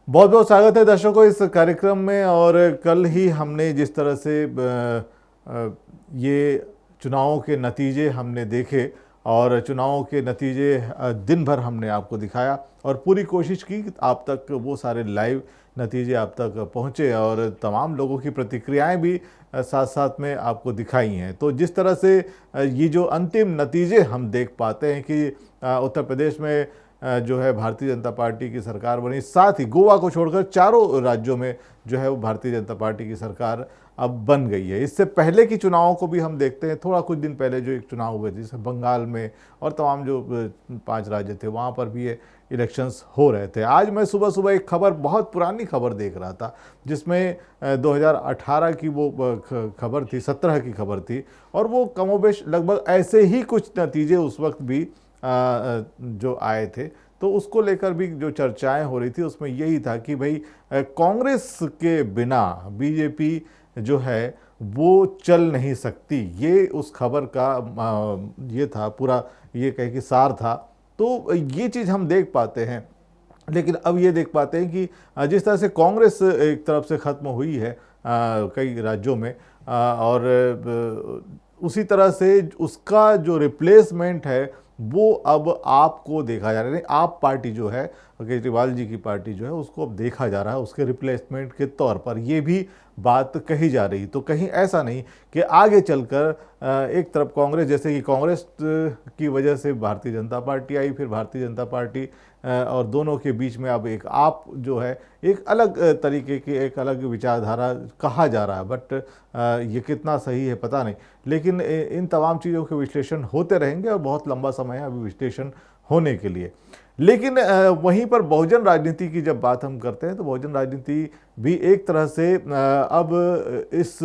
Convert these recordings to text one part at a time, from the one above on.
बहुत बहुत स्वागत है दर्शकों इस कार्यक्रम में। और कल ही हमने जिस तरह से ये चुनावों के नतीजे हमने देखे और चुनावों के नतीजे दिन भर हमने आपको दिखाया और पूरी कोशिश की कि आप तक वो सारे लाइव नतीजे आप तक पहुँचे और तमाम लोगों की प्रतिक्रियाएं भी साथ साथ में आपको दिखाई हैं। तो जिस तरह से ये जो अंतिम नतीजे हम देख पाते हैं कि उत्तर प्रदेश में जो है भारतीय जनता पार्टी की सरकार बनी, साथ ही गोवा को छोड़कर चारों राज्यों में जो है वो भारतीय जनता पार्टी की सरकार अब बन गई है। इससे पहले की चुनावों को भी हम देखते हैं, थोड़ा कुछ दिन पहले जो एक चुनाव हुए जैसे बंगाल में और तमाम जो 5 राज्य थे वहाँ पर भी ये इलेक्शंस हो रहे थे। आज मैं सुबह सुबह एक खबर, बहुत पुरानी खबर देख रहा था जिसमें 2018 की वो खबर थी, 17 की खबर थी और वो कमोबेश लगभग ऐसे ही कुछ नतीजे उस वक्त भी जो आए थे। तो उसको लेकर भी जो चर्चाएं हो रही थी उसमें यही था कि भाई कांग्रेस के बिना बीजेपी जो है वो चल नहीं सकती। ये उस खबर का ये था पूरा, ये कहे कि सार था। तो ये चीज़ हम देख पाते हैं। लेकिन अब ये देख पाते हैं कि जिस तरह से कांग्रेस एक तरफ से ख़त्म हुई है कई राज्यों में, और उसी तरह से उसका जो रिप्लेसमेंट है वो अब आपको देखा जा रहा है। आप पार्टी जो है, केजरीवाल जी की पार्टी जो है, उसको अब देखा जा रहा है उसके रिप्लेसमेंट के तौर पर। ये भी बात कही जा रही। तो कहीं ऐसा नहीं कि आगे चलकर एक तरफ कांग्रेस, जैसे कि कांग्रेस की वजह से भारतीय जनता पार्टी आई, फिर भारतीय जनता पार्टी और दोनों के बीच में अब एक आप जो है एक अलग तरीके की एक अलग विचारधारा कहा जा रहा है। बट ये कितना सही है पता नहीं। लेकिन इन तमाम चीज़ों के विश्लेषण होते रहेंगे और बहुत लंबा समय है अभी विश्लेषण होने के लिए। लेकिन वहीं पर बहुजन राजनीति की जब बात हम करते हैं तो बहुजन राजनीति भी एक तरह से अब इस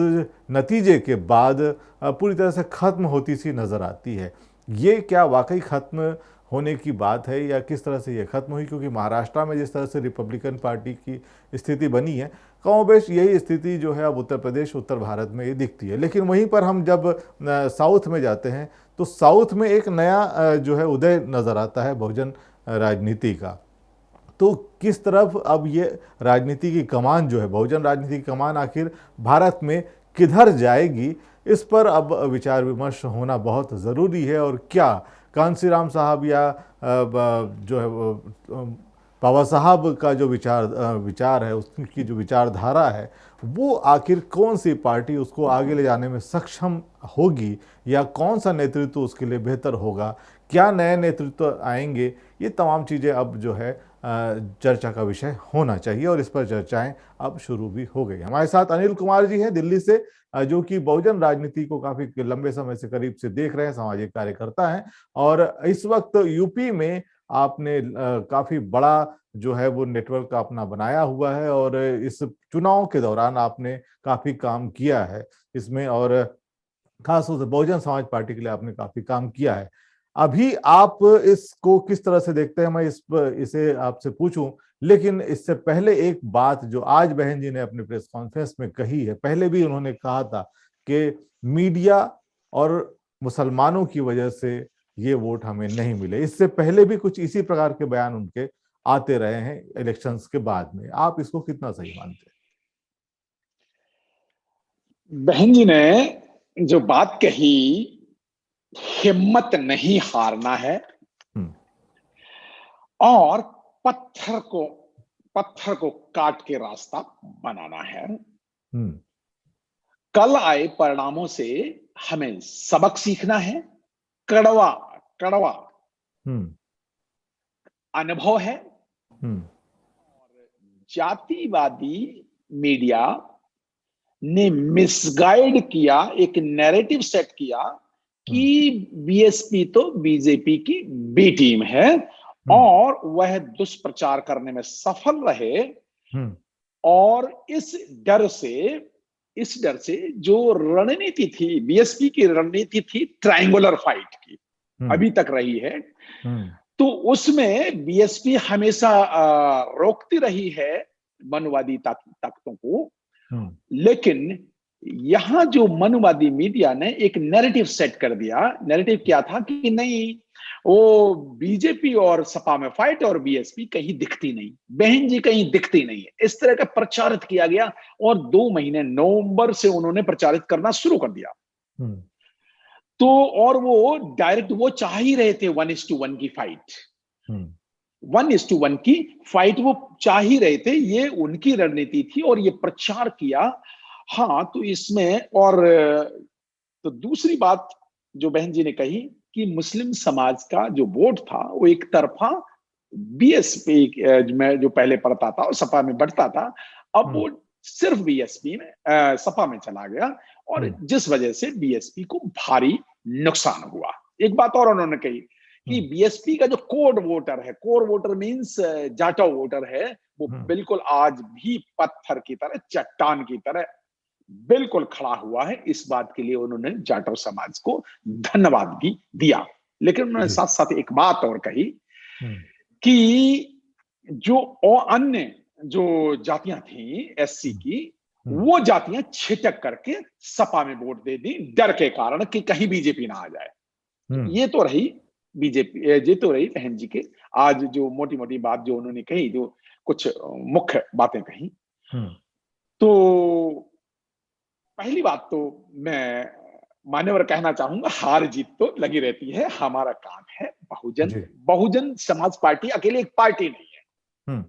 नतीजे के बाद पूरी तरह से ख़त्म होती सी नज़र आती है। ये क्या वाकई ख़त्म होने की बात है या किस तरह से ये ख़त्म हुई? क्योंकि महाराष्ट्र में जिस तरह से रिपब्लिकन पार्टी की स्थिति बनी है, कमोबेश यही स्थिति जो है अब उत्तर प्रदेश, उत्तर भारत में ये दिखती है। लेकिन वहीं पर हम जब साउथ में जाते हैं तो साउथ में एक नया जो है उदय नज़र आता है बहुजन राजनीति का। तो किस तरफ अब ये राजनीति की कमान जो है, बहुजन राजनीति की कमान आखिर भारत में किधर जाएगी, इस पर अब विचार विमर्श होना बहुत ज़रूरी है। और क्या कांसीराम साहब या जो है बाबा साहब का जो विचार है, उसकी जो विचारधारा है, वो आखिर कौन सी पार्टी उसको आगे ले जाने में सक्षम होगी या कौन सा नेतृत्व उसके लिए बेहतर होगा, क्या नए नेतृत्व आएंगे, ये तमाम चीज़ें अब जो है चर्चा का विषय होना चाहिए और इस पर चर्चाएं अब शुरू भी हो गई। हमारे साथ अनिल कुमार जी हैं दिल्ली से, जो कि बहुजन राजनीति को काफी लंबे समय से करीब से देख रहे हैं, सामाजिक कार्यकर्ता हैं। और इस वक्त यूपी में आपने काफी बड़ा जो है वो नेटवर्क अपना बनाया हुआ है और इस चुनाव के दौरान आपने काफी काम किया है इसमें, और खासतौर से बहुजन समाज पार्टी के लिए आपने काफी काम किया है। अभी आप इसको किस तरह से देखते हैं, मैं इसे आपसे पूछूं। लेकिन इससे पहले एक बात जो आज बहन जी ने अपने प्रेस कॉन्फ्रेंस में कही है, पहले भी उन्होंने कहा था कि मीडिया और मुसलमानों की वजह से ये वोट हमें नहीं मिले। इससे पहले भी कुछ इसी प्रकार के बयान उनके आते रहे हैं इलेक्शंस के बाद में। आप इसको कितना सही मानते बहन जी ने जो बात कही, हिम्मत नहीं हारना है हैं? और पत्थर को पत्थर को काट के रास्ता बनाना है। हम्म। कल आए परिणामों से हमें सबक सीखना है। कड़वा कड़वा हम्म। अनुभव है। हम्म। जातिवादी मीडिया ने मिसगाइड किया, एक नैरेटिव सेट किया कि हम्म। बीएसपी तो बीजेपी की बी टीम है हम्म। और वह दुष्प्रचार करने में सफल रहे। हम्म। और इस डर से जो रणनीति थी, बीएसपी की रणनीति थी ट्रायंगुलर फाइट की, हम्म। अभी तक रही है। हम्म। तो उसमें बीएसपी हमेशा रोकती रही है मनुवादी ताकतों को। हम्म। लेकिन यहां जो मनुवादी मीडिया ने एक नैरेटिव सेट कर दिया। नैरेटिव क्या था कि नहीं, वो बीजेपी और सपा में फाइट और बीएसपी कहीं दिखती नहीं, बहन जी कहीं दिखती नहीं है, इस तरह का प्रचारित किया गया। और 2 महीने नवंबर से उन्होंने प्रचारित करना शुरू कर दिया। हम्म, तो और वो डायरेक्ट वो चाह ही रहे थे 1:1 की फाइट, हम्म, 1:1 की फाइट वो चाह ही रहे थे, ये उनकी रणनीति थी और ये प्रचार किया। हाँ, तो इसमें और तो दूसरी बात जो बहन जी ने कही कि मुस्लिम समाज का जो वोट था वो एक तरफा बीएसपी में जो पहले पड़ता था और सपा में बढ़ता था, अब हम्म, वो सिर्फ बीएसपी में सपा में चला गया और हम्म, जिस वजह से बीएसपी को भारी नुकसान हुआ। एक बात और उन्होंने कही कि हम्म, बीएसपी का जो कोर वोटर है, कोर वोटर मींस जाटो वोटर है, वो हम्म, बिल्कुल आज भी पत्थर की तरह, चट्टान की तरह बिल्कुल खड़ा हुआ है। इस बात के लिए उन्होंने जाटव समाज को धन्यवाद भी दिया। लेकिन उन्होंने जी, साथ साथ एक बात और कही हम्म, कि जो और अन्य जो जातियां थी एससी हम्म, की, हम्म, वो जातियां छिटक करके सपा में वोट दे दी, डर के कारण कि कहीं बीजेपी ना आ जाए। तो हम्म, ये तो रही बीजेपी, ये तो रही बहन जी के आज जो मोटी मोटी बात जो उन्होंने कही, जो कुछ मुख्य बातें कही। हम्म, तो पहली बात तो मैं मान्यवर कहना चाहूंगा, हार जीत तो लगी रहती है, हमारा काम है बहुजन, जी, बहुजन समाज पार्टी अकेले एक पार्टी नहीं है। हम्म,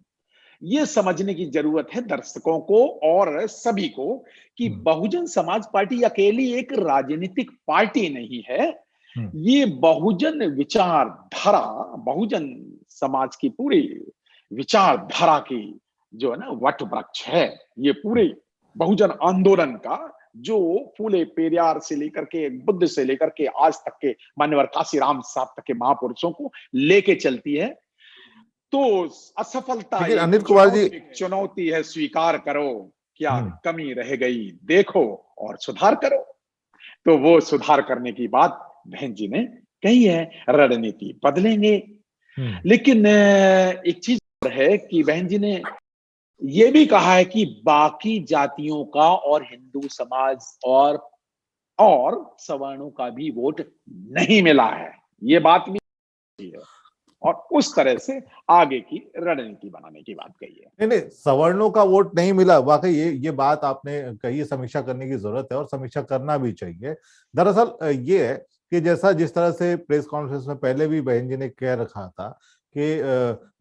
ये समझने की जरूरत है दर्शकों को और सभी को कि हम्म, बहुजन समाज पार्टी अकेली एक राजनीतिक पार्टी नहीं है। हम्म, ये बहुजन विचारधारा, बहुजन समाज की पूरी विचारधारा की जो है ना वट वृक्ष है। ये पूरे बहुजन आंदोलन का जो फूले पेरियार से लेकर के बुद्ध से लेकर के आज तक के मान्यवर काशीराम साहब तक के महापुरुषों को लेके चलती है। तो असफलता लेकिन एक अनिल कुमार जी, चुनौती है, स्वीकार करो, क्या हम्म, कमी रह गई देखो और सुधार करो। तो वो सुधार करने की बात बहन जी ने कही है, रणनीति बदलेंगे। हम्म, लेकिन एक चीज और है कि बहन जी ने ये भी कहा है कि बाकी जातियों का और हिंदू समाज और सवर्णों का भी वोट नहीं मिला है, ये बात भी है। और उस तरह से आगे की रणनीति बनाने की बात कही है। नहीं नहीं, सवर्णों का वोट नहीं मिला, वाकई ये बात आपने कही, समीक्षा करने की जरूरत है और समीक्षा करना भी चाहिए। दरअसल ये है कि जैसा जिस तरह से प्रेस कॉन्फ्रेंस में पहले भी बहन जी ने कह रखा था कि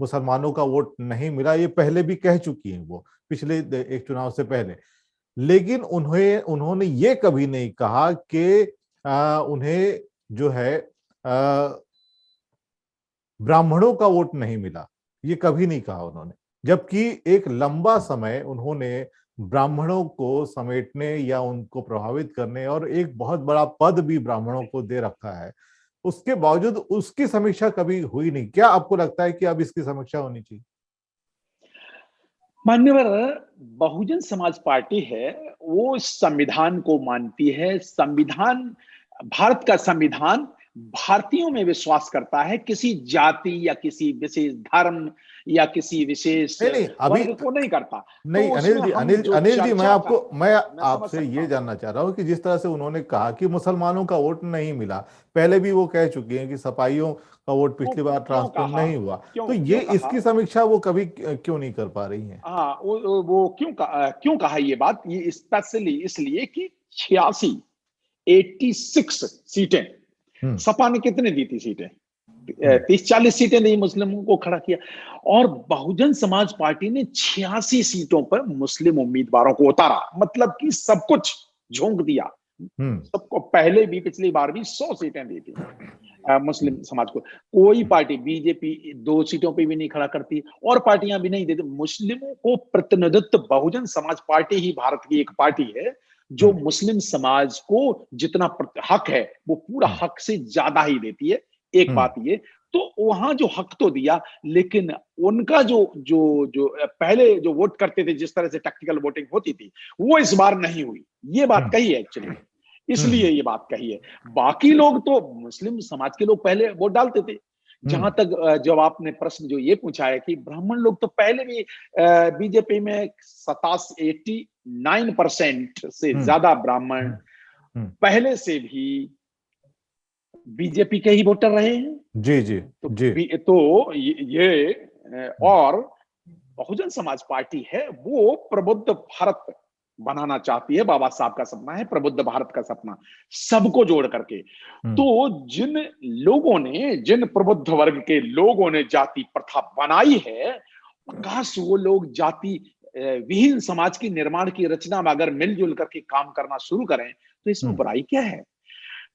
मुसलमानों का वोट नहीं मिला, ये पहले भी कह चुकी हैं वो पिछले एक चुनाव से पहले। लेकिन उन्होंने ये कभी नहीं कहा कि उन्हें जो है ब्राह्मणों का वोट नहीं मिला, ये कभी नहीं कहा उन्होंने। जबकि एक लंबा समय उन्होंने ब्राह्मणों को समेटने या उनको प्रभावित करने और एक बहुत बड़ा पद भी ब्राह्मणों को दे रखा है, उसके बावजूद उसकी समीक्षा कभी हुई नहीं। क्या आपको लगता है कि अब इसकी समीक्षा होनी चाहिए? मान्यवर, बहुजन समाज पार्टी है, वो संविधान को मानती है। संविधान, भारत का संविधान भारतीयों में विश्वास करता है, किसी जाति या किसी विशेष धर्म या किसी विशेष नहीं नहीं, अभी वर्ग को नहीं करता। तो नहीं, उसमें अनिल जी, हम जो अनिल जी, चर्चा का, मैं मैं समझ आपसे सकता ये हूं। जानना चाह रहा हूँ कि जिस तरह से उन्होंने कहा कि मुसलमानों का वोट नहीं मिला, पहले भी वो कह चुके हैं कि सपाइयों का वोट वो पिछली बार क्यों ट्रांसफर कहा, नहीं हुआ, क्यों तो ये क्यों कहा, इसकी समीक्षा वो कभी क्यों नहीं कर पा रही हैं? हाँ वो क्यों कहा ये बात, ये स्पेशली इसलिए कि 86, 86 सीटें, हम्म, सपा ने कितने दी थी सीटें, हम्म, 30-40 सीटें दी, मुस्लिमों को खड़ा किया। और बहुजन समाज पार्टी ने 86 सीटों पर मुस्लिम उम्मीदवारों को उतारा, मतलब कि सब कुछ झोंक दिया। हम्म, सबको पहले भी पिछली बार भी 100 सीटें दी थी मुस्लिम समाज को। कोई पार्टी, बीजेपी 2 सीटों पे भी नहीं खड़ा करती और पार्टियां भी नहीं देती। मुस्लिमों को प्रतिनिधित्व बहुजन समाज पार्टी ही भारत की एक पार्टी है जो हम्म, मुस्लिम समाज को जितना हक है वो पूरा हम्म, हक से ज्यादा ही देती है। एक हम्म, बात ये, तो वहां जो हक तो दिया, लेकिन उनका जो जो जो पहले जो वोट करते थे, जिस तरह से टैक्टिकल वोटिंग होती थी, वो इस बार नहीं हुई। ये बात हम्म, कही है एक्चुअली, हम्म, इसलिए ये बात कही है। बाकी लोग तो, मुस्लिम समाज के लोग पहले वोट डालते थे। जहां हम्म, तक जब आपने प्रश्न जो ये पूछा है कि ब्राह्मण लोग तो पहले भी बीजेपी में 89% से हम्म, ज्यादा ब्राह्मण हम्म, हम्म, पहले से भी बीजेपी के ही वोटर रहे हैं। जी जी तो जी। तो और बहुजन समाज पार्टी है, वो प्रबुद्ध भारत बनाना चाहती है। बाबा साहब का सपना है प्रबुद्ध भारत का सपना, सबको जोड़ करके। हम्म तो जिन प्रबुद्ध वर्ग के लोगों ने जाति प्रथा बनाई है, काश वो लोग जाति विहीन समाज की निर्माण की रचना में अगर मिलजुल करके काम करना शुरू करें, तो इसमें हम्म बुराई क्या है।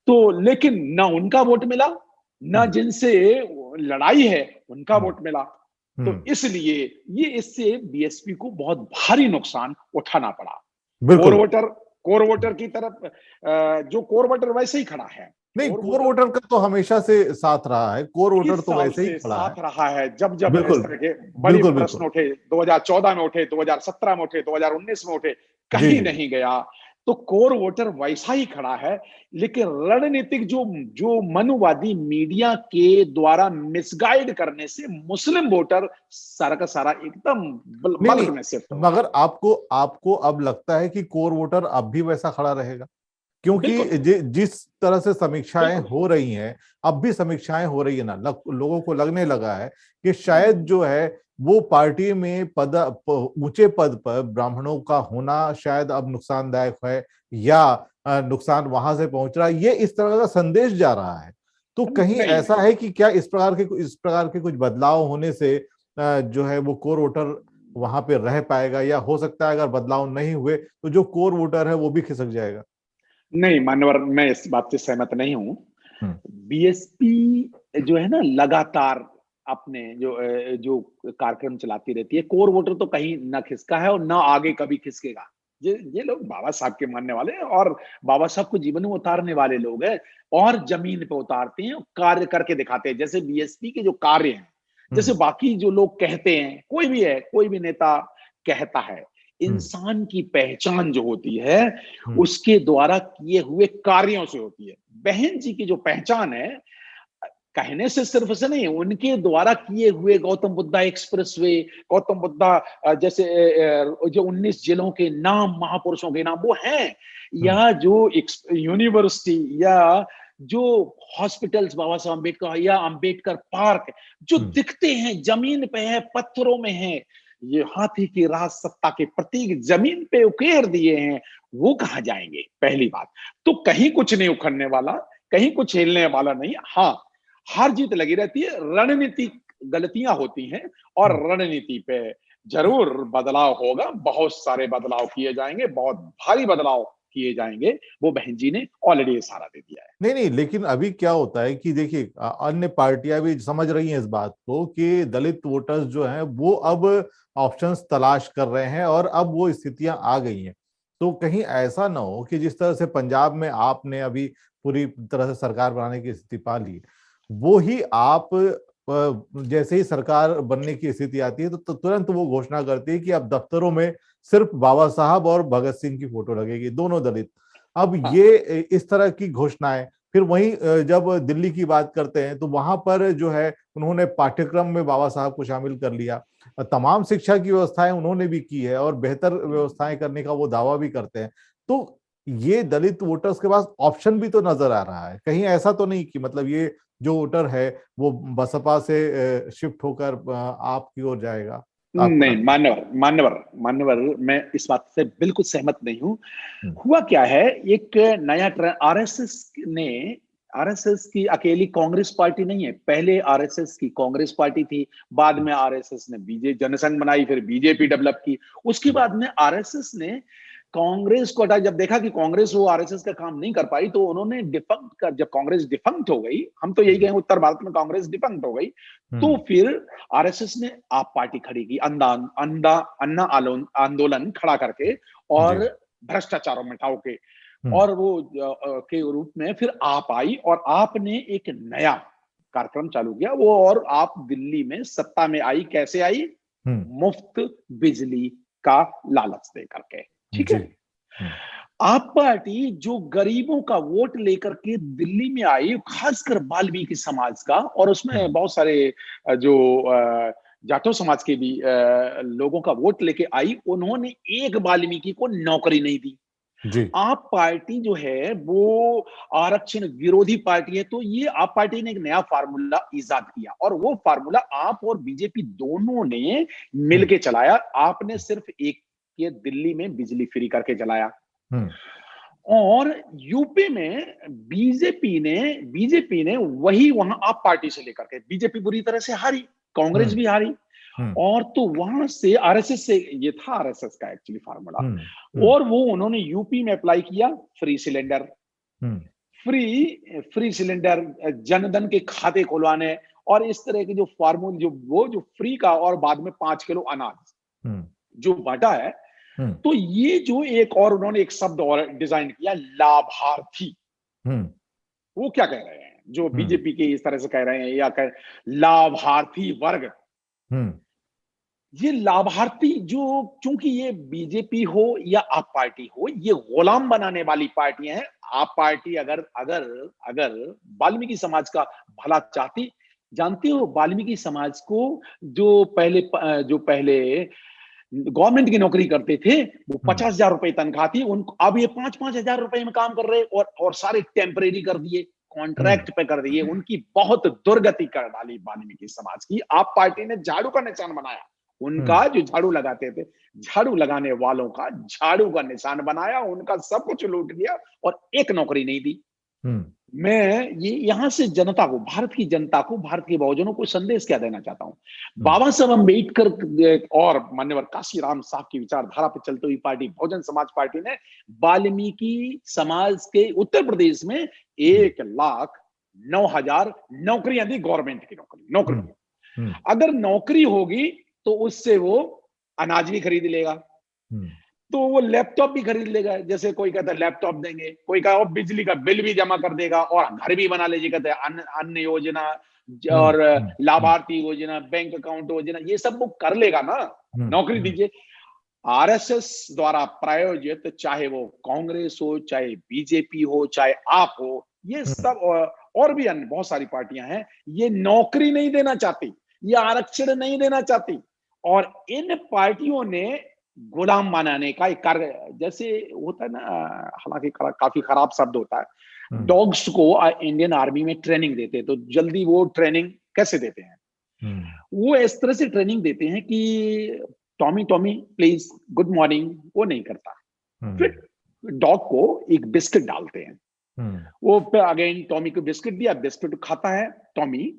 तो लेकिन ना उनका वोट मिला, ना हम्म जिनसे लड़ाई है उनका हम्म वोट मिला। तो हम्म, इसलिए ये इससे बीएसपी को बहुत भारी नुकसान उठाना पड़ा। कोर बिल्कुल। वोटर कोर वोटर की तरफ जो कोर वोटर वैसे ही खड़ा है। नहीं, कोर कोर वोटर वोटर का तो हमेशा से साथ रहा है, कोर वोटर 30 तो साल वैसे ही से खड़ा है। साथ रहा है। जब जब इस बिल्कुल तरह के बड़े बिल्कुल प्रश्न बिल्कुल। उठे, 2014 में उठे, 2017 में उठे, 2019 में उठे, जी कहीं जी जी। नहीं गया। तो कोर वोटर वैसा ही खड़ा है। लेकिन रणनीतिक जो जो मनुवादी मीडिया के द्वारा मिसगाइड करने से मुस्लिम वोटर सारा का सारा एकदम नहीं नहीं, बल्क में शिफ्ट हो मगर गया। आपको आपको अब लगता है कि कोर वोटर अब भी वैसा खड़ा रहेगा? क्योंकि बिल्कुल जिस तरह से समीक्षाएं बिल्कुल। हो रही हैं, अब भी समीक्षाएं हो रही है ना, लोगों को लगने लगा है कि शायद हम्म, जो है वो पार्टी में ऊंचे पद पर ब्राह्मणों का होना शायद अब नुकसानदायक है, या नुकसान वहां से पहुंच रहा है, ये इस तरह का संदेश जा रहा है। तो कहीं नहीं ऐसा नहीं। है कि क्या इस प्रकार के कुछ बदलाव होने से जो है वो कोर वोटर वहां पे रह पाएगा, या हो सकता है अगर बदलाव नहीं हुए तो जो कोर वोटर है वो भी खिसक जाएगा? नहीं मान्यवर, मैं इस बात से सहमत नहीं हूं। हम्म बीएसपी जो है ना, लगातार अपने जो कार्यक्रम चलाती रहती है। कोर वोटर तो कहीं ना खिसका है और ना आगे कभी खिसकेगा। ये लोग बाबा साहब के मानने वाले हैं और बाबा साहब को जीवन में उतारने वाले लोग हैं, और जमीन पे उतारते हैं, कार्य करके दिखाते हैं। जैसे बीएसपी के जो कार्य हैं, जैसे हम्म बाकी जो लोग कहते हैं, कोई भी है, कोई भी नेता कहता है, हम्म इंसान की पहचान जो होती है हम्म उसके द्वारा किए हुए कार्यों से होती है। बहन जी की जो पहचान है, कहने से सिर्फ से नहीं, उनके द्वारा किए हुए गौतम बुद्धा एक्सप्रेस वे, गौतम बुद्धा जैसे जो 19 जिलों के नाम, महापुरुषों के नाम वो हैं, हम्म या जो यूनिवर्सिटी, या जो हॉस्पिटल्स बाबा साहब अम्बेडकर, या अम्बेडकर पार्क जो हम्म दिखते हैं, जमीन पे है, पत्थरों में है, ये हाथी की राज सत्ता के प्रतीक जमीन पे उकेर दिए हैं, वो कहाँ जाएंगे? पहली बात तो कहीं कुछ नहीं उखड़ने वाला, कहीं कुछ हिलने वाला नहीं। हाँ, हार जीत लगी रहती है, रणनीति गलतियां होती हैं, और हम्म। रणनीति पे जरूर बदलाव होगा। बहुत सारे बदलाव किए जाएंगे, बहुत भारी बदलाव किए जाएंगे। वो बहन जी ने ऑलरेडी इशारा दे दिया है। नहीं नहीं, लेकिन अभी क्या होता है कि देखिए अन्य पार्टियां भी समझ रही हैं इस बात को कि दलित वोटर्स जो हैं वो अब ऑप्शंस तलाश कर रहे हैं, और अब वो स्थितियां आ गई हैं। तो कहीं ऐसा ना हो कि जिस तरह से पंजाब में आपने अभी पूरी तरह से सरकार बनाने की स्थिति पा ली, वो ही आप जैसे ही सरकार बनने की स्थिति आती है तो तुरंत वो घोषणा करती है कि अब दफ्तरों में सिर्फ बाबा साहब और भगत सिंह की फोटो लगेगी, दोनों दलित। अब हाँ। ये इस तरह की घोषणाएं, फिर वहीं जब दिल्ली की बात करते हैं तो वहां पर जो है उन्होंने पाठ्यक्रम में बाबा साहब को शामिल कर लिया। तमाम शिक्षा की व्यवस्थाएं उन्होंने भी की है, और बेहतर व्यवस्थाएं करने का वो दावा भी करते हैं। तो ये दलित वोटर्स के पास ऑप्शन भी तो नजर आ रहा है। कहीं ऐसा तो नहीं कि मतलब ये जो वोटर है वो बसपा से शिफ्ट होकर आपकी ओर जाएगा? आपको नहीं लगता मान्यवर, मान्यवर, मैं इस बात से बिल्कुल सहमत नहीं हूं। है? हुआ क्या है, एक नया ट्रेंड आरएसएस ने, आरएसएस की अकेली कांग्रेस पार्टी नहीं है। पहले आरएसएस की कांग्रेस पार्टी थी, बाद में आरएसएस ने बीजे जनसंघ बनाई, फिर बीजेपी डेवलप की। उसके हम्म, बाद में आरएसएस ने कांग्रेस को हटाया। जब देखा कि कांग्रेस वो आरएसएस का काम नहीं कर पाई, तो उन्होंने डिफंक्ट कर, जब कांग्रेस डिफंक्ट हो गई, हम तो यही हम्म, कहें उत्तर भारत में कांग्रेस डिफंक्ट हो गई, तो हम्म, फिर आरएसएस ने आप पार्टी खड़ी की, अंदा अंदा अन्ना आंदोलन खड़ा करके, जी। और भ्रष्टाचारों मिटाओ के, हम्म और वो के रूप में फिर आप आई, और आपने एक नया कार्यक्रम चालू किया वो। और आप दिल्ली में सत्ता में आई, कैसे आई? हम्म मुफ्त बिजली का लालच दे करके। ठीक जी। है। आप पार्टी जो गरीबों का वोट लेकर के दिल्ली में आई, खासकर वाल्मीकि समाज का, और उसमें हम्म बहुत सारे जो जाटो समाज के भी लोगों का वोट लेके आई, उन्होंने एक वाल्मीकि को नौकरी नहीं दी। जी। आप पार्टी जो है वो आरक्षण विरोधी पार्टी है, तो ये आप पार्टी ने एक नया फार्मूला इजाद किया और वो फार्मूला आप और बीजेपी दोनों ने हम्म। मिलके चलाया। आपने सिर्फ एक ये दिल्ली में बिजली फ्री करके चलाया हम्म। और यूपी में बीजेपी ने वही वहां आप पार्टी से लेकर के बीजेपी बुरी तरह से हारी, कांग्रेस हम्म। भी हारी हम्म। और तो वहां से आरएसएस से ये था आरएसएस का एक्चुअली फार्मूला हम्म। हम्म। और वो उन्होंने यूपी में अप्लाई किया। फ्री सिलेंडर, हम्म। फ्री सिलेंडर, जनधन के खाते खुलवाने और इस तरह के जो फार्मूल जो फ्री का और बाद में 5 किलो अनाज हम्म। जो बांटा है। हम्म। तो ये जो एक और उन्होंने एक शब्द और डिजाइन किया, लाभार्थी। हम्म। वो क्या कह रहे हैं जो हम्म। बीजेपी के इस तरह से कह रहे हैं या कह लाभार्थी वर्ग, हम्म। ये लाभार्थी जो, क्योंकि ये बीजेपी हो या आप पार्टी हो, ये गुलाम बनाने वाली पार्टियां हैं। आप पार्टी अगर अगर अगर वाल्मीकि समाज का भला चाहती, जानते हो वाल्मीकि समाज को जो पहले गवर्नमेंट की नौकरी करते थे वो हम्म। 50,000 रुपए तनख्वाह थी उनको, अब ये 5-5 हजार रुपए में काम कर रहे और सारे टेम्परेरी कर दिए, हम्म। कॉन्ट्रैक्ट पे कर दिए। उनकी बहुत दुर्गति कर डाली वाल्मीकि समाज की। आप पार्टी ने झाड़ू का निशान बनाया हम्म। उनका, जो झाड़ू लगाते थे, झाड़ू लगाने वालों का झाड़ू का निशान बनाया, उनका सब कुछ लूट लिया और एक नौकरी नहीं दी। हम्म। मैं ये यहां से जनता को, भारत की जनता को, भारत के बहुजनों को संदेश क्या देना चाहता हूं। हम्म। बाबा साहब अम्बेडकर और मान्यवर काशीराम साहब की विचारधारा पर चलती हुई पार्टी बहुजन समाज पार्टी ने वाल्मीकि समाज के उत्तर प्रदेश में 1,09,000 नौकरियां दी, गवर्नमेंट की नौकरी। हम्म। हम्म। अगर नौकरी होगी तो उससे वो अनाज भी खरीद लेगा, हम्म। तो वो लैपटॉप भी खरीद लेगा। जैसे कोई कहता है लैपटॉप देंगे, कोई कहा वो बिजली का बिल भी जमा कर देगा और घर भी बना लीजिए, कहते हैं अन्न अन्न योजना हम्म। और हम्म। हम्म। लाभार्थी योजना, बैंक अकाउंट योजना, ये सब वो कर लेगा ना। हम्म। नौकरी हम्म। दीजिए। आरएसएस द्वारा प्रायोजित, चाहे वो कांग्रेस हो, चाहे बीजेपी हो, चाहे आप हो, ये हम्म। सब और भी अन्य बहुत सारी पार्टियां हैं, ये नौकरी नहीं देना चाहती, ये आरक्षण नहीं देना चाहती और इन पार्टियों ने गुलाम बनाने का एक कार्य, जैसे होता है ना, हालांकि काफी खराब शब्द होता है, हम्म। डॉग्स को इंडियन आर्मी में ट्रेनिंग देते हैं, तो जल्दी वो ट्रेनिंग कैसे देते हैं, हम्म। वो इस तरह से ट्रेनिंग देते हैं कि Tommy Tommy please good morning, वो नहीं करता। हम्म। फिर डॉग को एक बिस्किट डालते हैं, हम्म। वो अगेन टॉमी को बिस्किट दिया, बिस्किट खाता है टॉमी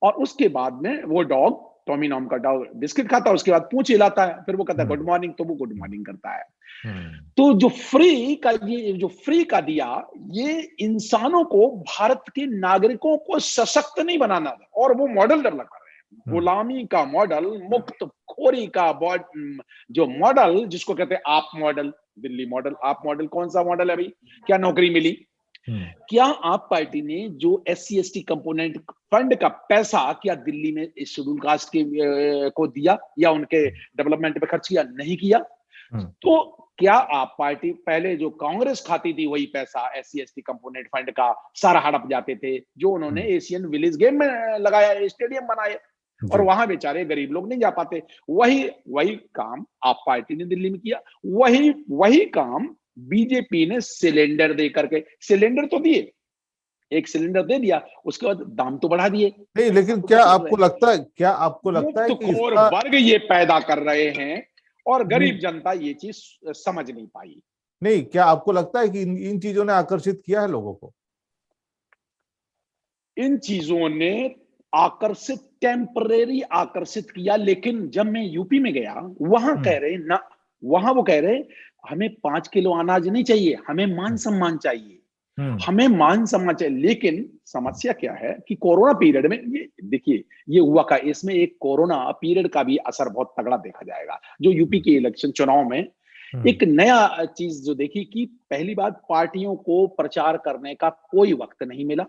और उसके बाद में वो डॉग, टॉमी नाम का डॉग बिस्किट खाता है, उसके बाद पूंछ हिलाता है, फिर वो कहता है गुड मॉर्निंग, तो वो गुड मॉर्निंग करता है। हम्म। तो जो फ्री का दिया, ये इंसानों को, भारत के नागरिकों को सशक्त नहीं बनाना था और वो मॉडल डेवलप कर रहे हैं, हम्म। गुलामी का मॉडल, मुक्त खोरी का जो मॉडल, जिसको कहते हैं आप मॉडल, दिल्ली मॉडल। आप मॉडल कौन सा मॉडल है भाई? क्या नौकरी मिली? हम्म। क्या आप पार्टी ने जो SC ST कंपोनेंट फंड का पैसा क्या दिल्ली में शेड्यूल कास्ट के को दिया या उनके डेवलपमेंट पे खर्च किया? नहीं किया। हम्म। तो क्या आप पार्टी, पहले जो कांग्रेस खाती थी वही पैसा SC ST कंपोनेंट फंड का सारा हड़प जाते थे, जो उन्होंने हम्म। एशियन विलेज गेम में लगाया, स्टेडियम बनाए और जी। वहां बेचारे गरीब लोग नहीं जा पाते। वही वही काम आप पार्टी ने दिल्ली में किया, वही वही काम बीजेपी ने सिलेंडर दे करके, सिलेंडर तो दिए, एक सिलेंडर दे दिया, उसके बाद दाम तो बढ़ा दिए। नहीं, ऐसा लेकिन तो कैसे कर रहे हैं? क्या आपको लगता है मुफ्त कि खोर इसका वर्ग ये पैदा कर रहे हैं और नहीं गरीब जनता ये चीज समझ नहीं पाई। नहीं क्या आपको लगता है कि इन चीजों ने आकर्षित किया है लोगों को? इन चीजों ने आकर्षित, टेम्परेरी आकर्षित किया, लेकिन जब मैं यूपी में गया, वहां हम्म। कह रहे ना, वहां वो कह रहे हमें 5 किलो अनाज नहीं चाहिए, हमें मान सम्मान चाहिए, हम्म। हमें मान सम्मान चाहिए। लेकिन समस्या क्या है कि कोरोना पीरियड में ये देखिए, ये हुआ का, इसमें एक कोरोना पीरियड का भी असर बहुत तगड़ा देखा जाएगा, जो यूपी के इलेक्शन चुनाव में हम्म। एक नया चीज जो देखी कि पहली बात, पार्टियों को प्रचार करने का कोई वक्त नहीं मिला,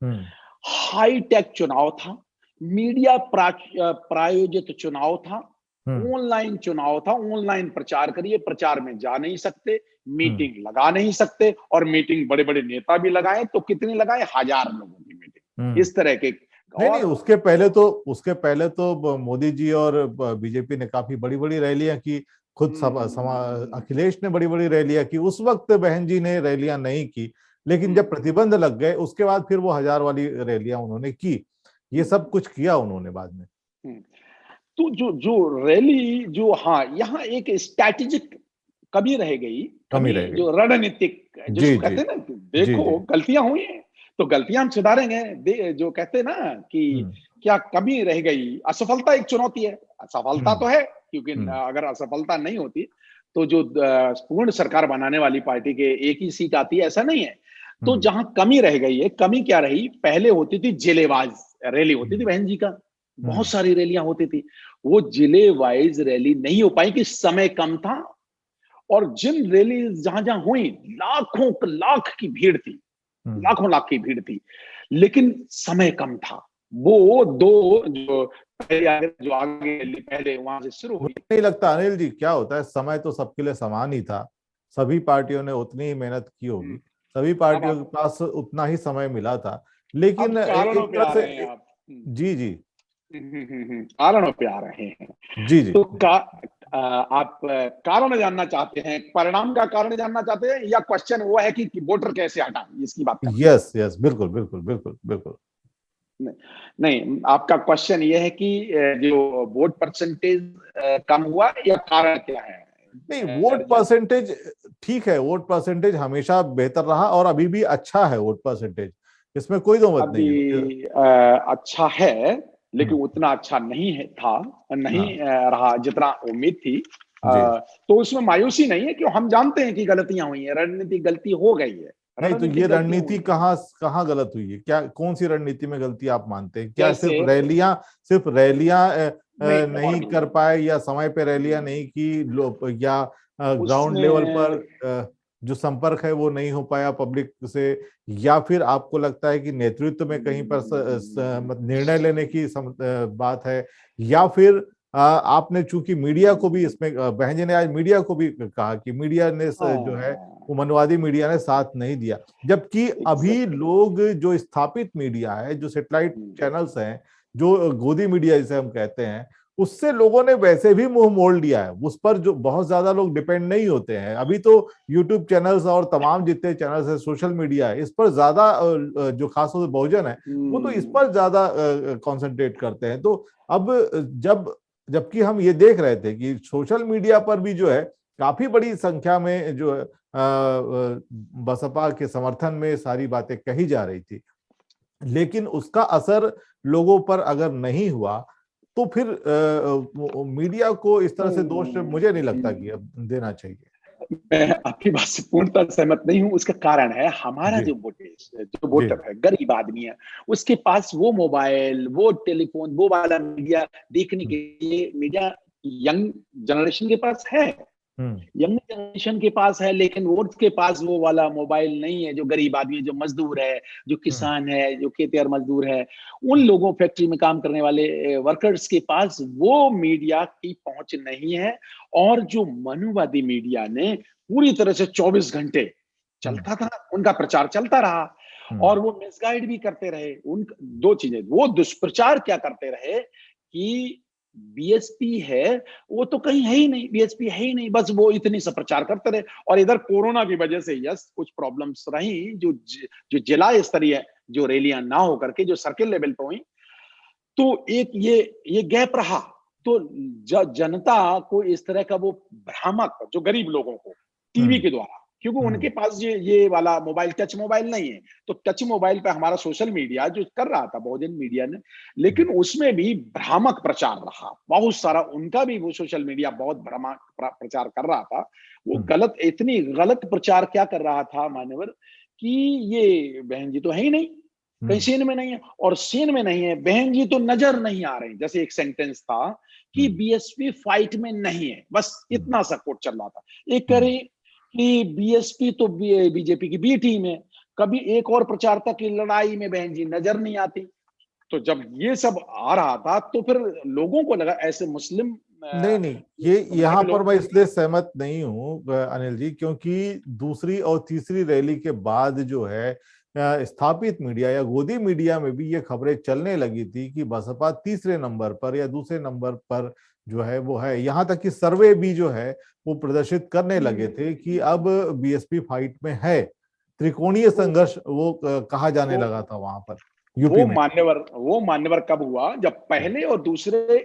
हम्म। हाईटेक चुनाव था, मीडिया प्रायोजित चुनाव था, हम्म। ऑनलाइन चुनाव था, ऑनलाइन प्रचार करिए, प्रचार में जा नहीं सकते, हम्म। मीटिंग लगा नहीं सकते और मीटिंग बड़े बड़े नेता भी लगाए तो कितनी लगाए, 1,000 लोगों की मीटिंग, हम्म। इस तरह के। नहीं नहीं, और उसके पहले तो मोदी जी और बीजेपी ने काफी बड़ी बड़ी रैलियां की, खुद अखिलेश ने बड़ी बड़ी रैलियां की, उस वक्त बहन जी ने रैलियां नहीं की, लेकिन जब प्रतिबंध लग गए उसके बाद फिर वो 1000 वाली रैलियां उन्होंने की। ये सब कुछ किया उन्होंने बाद में। तो जो जो रैली जो, हाँ, यहाँ एक स्ट्रैटेजिक कमी रह गई, कमी कमी रह गई। जो रणनीतिक, जी जिसको जी कहते हैं ना, जी जी। देखो गलतियां हुई हैं तो गलतियां हम सुधारेंगे। जो कहते हैं ना कि हम्म क्या कमी रह गई, असफलता एक चुनौती है। असफलता हम्म तो है, क्योंकि हम्म अगर असफलता नहीं होती तो जो पूर्ण सरकार बनाने वाली पार्टी के एक ही सीट आती है, ऐसा नहीं है। तो हम्म जहां कमी रह गई है, कमी क्या रही, पहले होती थी जिलेवाज रैली होती थी हम्म बहन जी का, बहुत हम्म सारी रैलियां होती थी। वो जिले वाइज रैली नहीं हो पाई कि समय कम था। और जिन रैली जहां जहां हुई, लाखों लाख की भीड़ थी, हम्म। लाखों लाख की भीड़ थी, लेकिन समय कम था। वो दो जो जो आगे रैली पहले वहां से शुरू हुई। मुझे नहीं लगता अनिल जी, क्या होता है, समय तो सबके लिए समान ही था। सभी पार्टियों ने उतनी ही मेहनत की होगी, सभी अब पार्टियों आप के पास उतना ही समय मिला था, अब लेकिन कारणों एक पे तरह आ से रहे हैं आप। जी जी कारणों पे आ रहे हैं। जी जी। तो आप कारण जानना चाहते हैं, परिणाम का कारण जानना चाहते हैं, या क्वेश्चन वो है कि वोटर कैसे हटा, इसकी बात करना चाहते यस यस, बिल्कुल बिल्कुल बिल्कुल बिल्कुल। हैं? नहीं, नहीं, आपका क्वेश्चन ये है कि जो वोट परसेंटेज कम हुआ, या कारण क्या है? नहीं, वोट परसेंटेज ठीक है, वोट परसेंटेज हमेशा बेहतर रहा और अभी भी अच्छा है वोट परसेंटेज, इसमें कोई दो मत नहीं है मुझे। अभी अच्छा है, हम्म। लेकिन उतना अच्छा नहीं है था, नहीं हाँ रहा जितना उम्मीद थी। जी। तो उसमें मायूसी नहीं है, क्यों, हम जानते हैं कि गलतियां हुई हैं, रणनीतिक गलती हो गई है, नहीं तो ये रणनीतिक गलतियां रणनीति हुई हैं। कहाँ कहाँ गलत हुई है, क्या कौन सी रणनीति में गलती आप मानते हैं? क्या जैसे, सिर्फ रैलियां नहीं, और नहीं भी कर पाए, या समय पे रैलियां नहीं की, या ग्राउंड लेवल पर उसमें जो संपर्क है वो नहीं हो पाया पब्लिक से, या फिर आपको लगता है कि नेतृत्व में कहीं पर निर्णय लेने की बात है, या फिर आपने चूंकि मीडिया को भी इसमें बहन जी ने आज मीडिया को भी कहा कि मीडिया ने जो है हाँ, वो मनवादी मीडिया ने साथ नहीं दिया, जबकि अभी एग्जैक्टली। लोग जो स्थापित मीडिया है, जो सैटेलाइट चैनल्स हैं, जो गोदी मीडिया जिसे हम कहते हैं, उससे लोगों ने वैसे भी मुंह मोड़ लिया है, उस पर जो बहुत ज्यादा लोग डिपेंड नहीं होते हैं अभी तो। यूट्यूब चैनल्स और तमाम जितने चैनल्स है, सोशल मीडिया है, इस पर ज्यादा जो खासतौर से बहुजन है वो तो इस पर ज्यादा कंसंट्रेट करते हैं। तो अब जबकि हम ये देख रहे थे कि सोशल मीडिया पर भी जो है काफी बड़ी संख्या में जो है बसपा के समर्थन में सारी बातें कही जा रही थी, लेकिन उसका असर लोगों पर अगर नहीं हुआ तो फिर मीडिया को इस तरह से दोष मुझे नहीं लगता कि अब देना चाहिए। मैं आपकी बात से पूर्णतः सहमत नहीं हूं। उसका कारण है, हमारा जी जो जी। वोटर है, गरीब आदमी है, उसके पास वो मोबाइल, वो टेलीफोन, वो वाला मीडिया देखने के लिए, मीडिया यंग जनरेशन के पास है, हम्म यंग जनरेशन के पास है, लेकिन वो के पास वो वाला मोबाइल नहीं है। जो गरीब आदमी है, जो मजदूर है, जो हम्म किसान है, जो खेतिहर मजदूर है, उन लोगों, फैक्ट्री में काम करने वाले वर्कर्स के पास वो मीडिया की पहुंच नहीं है। और जो मनुवादी मीडिया ने पूरी तरह से 24 घंटे हम्म चलता था, उनका प्रचार चलता रहा, हम्म और वो मिसगाइड भी करते रहे। उन दो चीजें, वो दुष्प्रचार क्या करते रहे कि बीएसपी है, वो तो कहीं है ही नहीं, बीएसपी है ही नहीं, बस वो इतनी सा प्रचार करते रहे। और इधर कोरोना की वजह से यस कुछ प्रॉब्लम्स रही, जो जिला स्तरीय जो रैलियां ना हो करके जो सर्किल लेवल पे हुई, तो एक ये गैप रहा। तो जनता को इस तरह का वो भ्रामक, जो गरीब लोगों को टीवी हम्म के द्वारा, क्योंकि हम्म उनके पास ये वाला मोबाइल, टच मोबाइल नहीं है, तो टच मोबाइल पे हमारा सोशल मीडिया जो कर रहा था बहुजन मीडिया ने, लेकिन उसमें भी भ्रामक प्रचार रहा बहुत सारा। उनका भी वो सोशल मीडिया बहुत भ्रामक प्रचार कर रहा था। वो हम्म इतनी गलत प्रचार क्या कर रहा था मान्यवर, कि ये बहन जी तो है ही नहीं, कहीं हम्म सीन में नहीं है, और सीन में नहीं है, बहन जी तो नजर नहीं आ रही। जैसे एक सेंटेंस था कि हम्म बीएसपी फाइट में नहीं है, बस हम्म इतना सा कोट चल रहा था। एक कह हम्म रही कि बीएसपी तो बीजेपी की बी टीम है, कभी एक और प्रचार था कि लड़ाई में बहन जी नजर नहीं आती। तो जब ये सब आ रहा था, तो फिर लोगों को लगा, ऐसे मुस्लिम नहीं नहीं, ये समुदाय यहाँ के पर लोगों मैं को लगा। इसलिए सहमत नहीं हूँ अनिल जी, क्योंकि दूसरी और तीसरी रैली के बाद जो है स्थापित मीडिया या गोदी मीडिया में भी ये खबरें चलने लगी थी कि बसपा तीसरे नंबर पर या दूसरे नंबर पर जो है वो है। यहाँ तक कि सर्वे भी जो है वो प्रदर्शित करने लगे थे कि अब बीएसपी फाइट में है, त्रिकोणीय वो संघर्ष वो कहा जाने वो लगा था वहां पर यूपी में। वो मान्यवर कब हुआ, जब पहले और दूसरे